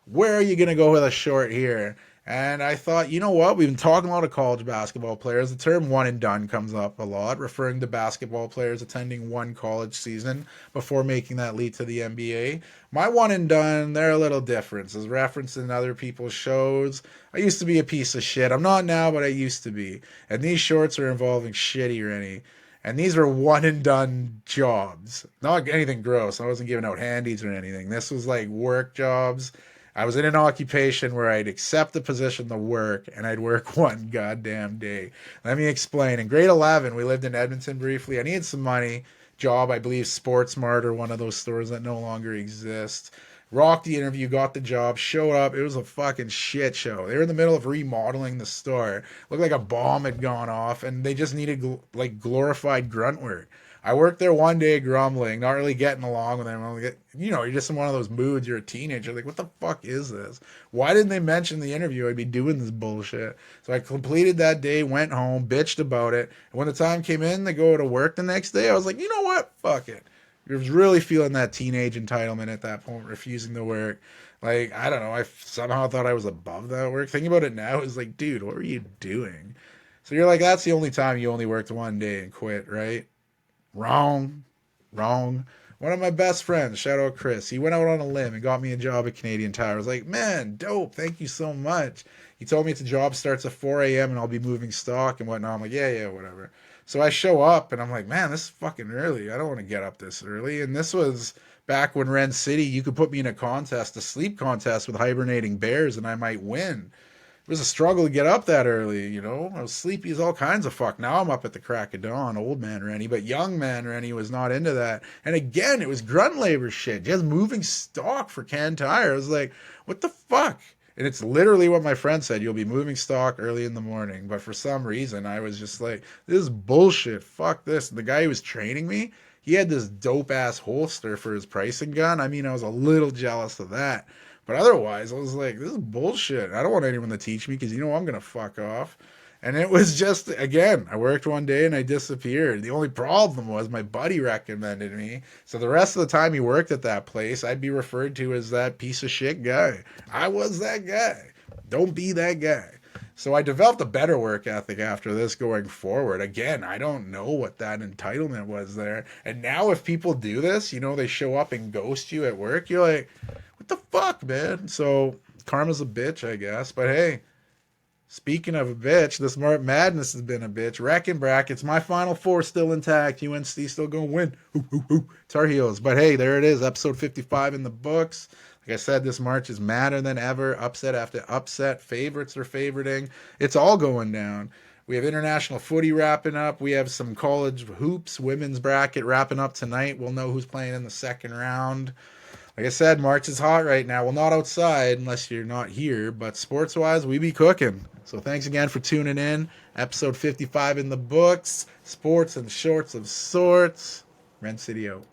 where are you going to go with a short here? And I thought, you know what? We've been talking a lot of college basketball players. The term one and done comes up a lot, referring to basketball players attending one college season before making that leap to the NBA. My one and done, they're a little different. As referenced in other people's shows, I used to be a piece of shit. I'm not now, but I used to be. And these shorts are involving shitty or any. And these were one and done jobs. Not anything gross. I wasn't giving out handies or anything. This was like work jobs. I was in an occupation where I'd accept the position to work, and I'd work one goddamn day. Let me explain. In grade 11, we lived in Edmonton briefly. I needed some money. Job, I believe SportsMart or one of those stores that no longer exist. Rocked the interview, got the job, showed up. It was a fucking shit show. They were in the middle of remodeling the store. Looked like a bomb had gone off, and they just needed glorified grunt work. I worked there one day grumbling, not really getting along with them. You're just in one of those moods. You're a teenager. Like, what the fuck is this? Why didn't they mention in the interview I'd be doing this bullshit? So I completed that day, went home, bitched about it. And when the time came in to go to work the next day, I was like, you know what? Fuck it. I was really feeling that teenage entitlement at that point, refusing to work. Like, I don't know. I somehow thought I was above that work. Thinking about it now, it's like, dude, what were you doing? So you're like, that's the only time you only worked one day and quit, right? Wrong. One of my best friends, shout out Chris, he went out on a limb and got me a job at Canadian Tire. I was like, man, dope, thank you so much. He told me the job starts at 4 a.m. and I'll be moving stock and whatnot. I'm like, yeah, whatever. So I show up and I'm like, man, this is fucking early. I don't want to get up this early. And this was back when Ren City, you could put me in a sleep contest with hibernating bears, and I might win. It was a struggle to get up that early, you know. I was sleepy as all kinds of fuck. Now I'm up at the crack of dawn, old man Rennie, but young man Rennie was not into that. And again, it was grunt labor shit, just moving stock for Can Tire. I was like, what the fuck? And it's literally what my friend said. You'll be moving stock early in the morning. But for some reason, I was just like, this is bullshit. Fuck this. And the guy who was training me, he had this dope ass holster for his pricing gun. I mean, I was a little jealous of that. But otherwise, I was like, this is bullshit. I don't want anyone to teach me because you know I'm going to fuck off. And it was just, again, I worked one day and I disappeared. The only problem was my buddy recommended me. So the rest of the time he worked at that place, I'd be referred to as that piece of shit guy. I was that guy. Don't be that guy. So I developed a better work ethic after this going forward. Again, I don't know what that entitlement was there. And now if people do this, you know, they show up and ghost you at work, you're like, what the fuck, man? So karma's a bitch, I guess. But hey, speaking of a bitch, this March Madness has been a bitch. Wrecking brackets, my Final Four still intact. UNC still going to win. Hoo, hoo, hoo. Tar Heels. But hey, there it is. Episode 55 in the books. Like I said, this March is madder than ever. Upset after upset. Favorites are favoriting. It's all going down. We have international footy wrapping up. We have some college hoops, women's bracket wrapping up tonight. We'll know who's playing in the second round. Like I said, March is hot right now. Well, not outside unless you're not here, but sports-wise, we be cooking. So thanks again for tuning in. Episode 55 in the books. Sports and shorts of sorts. Rencity out.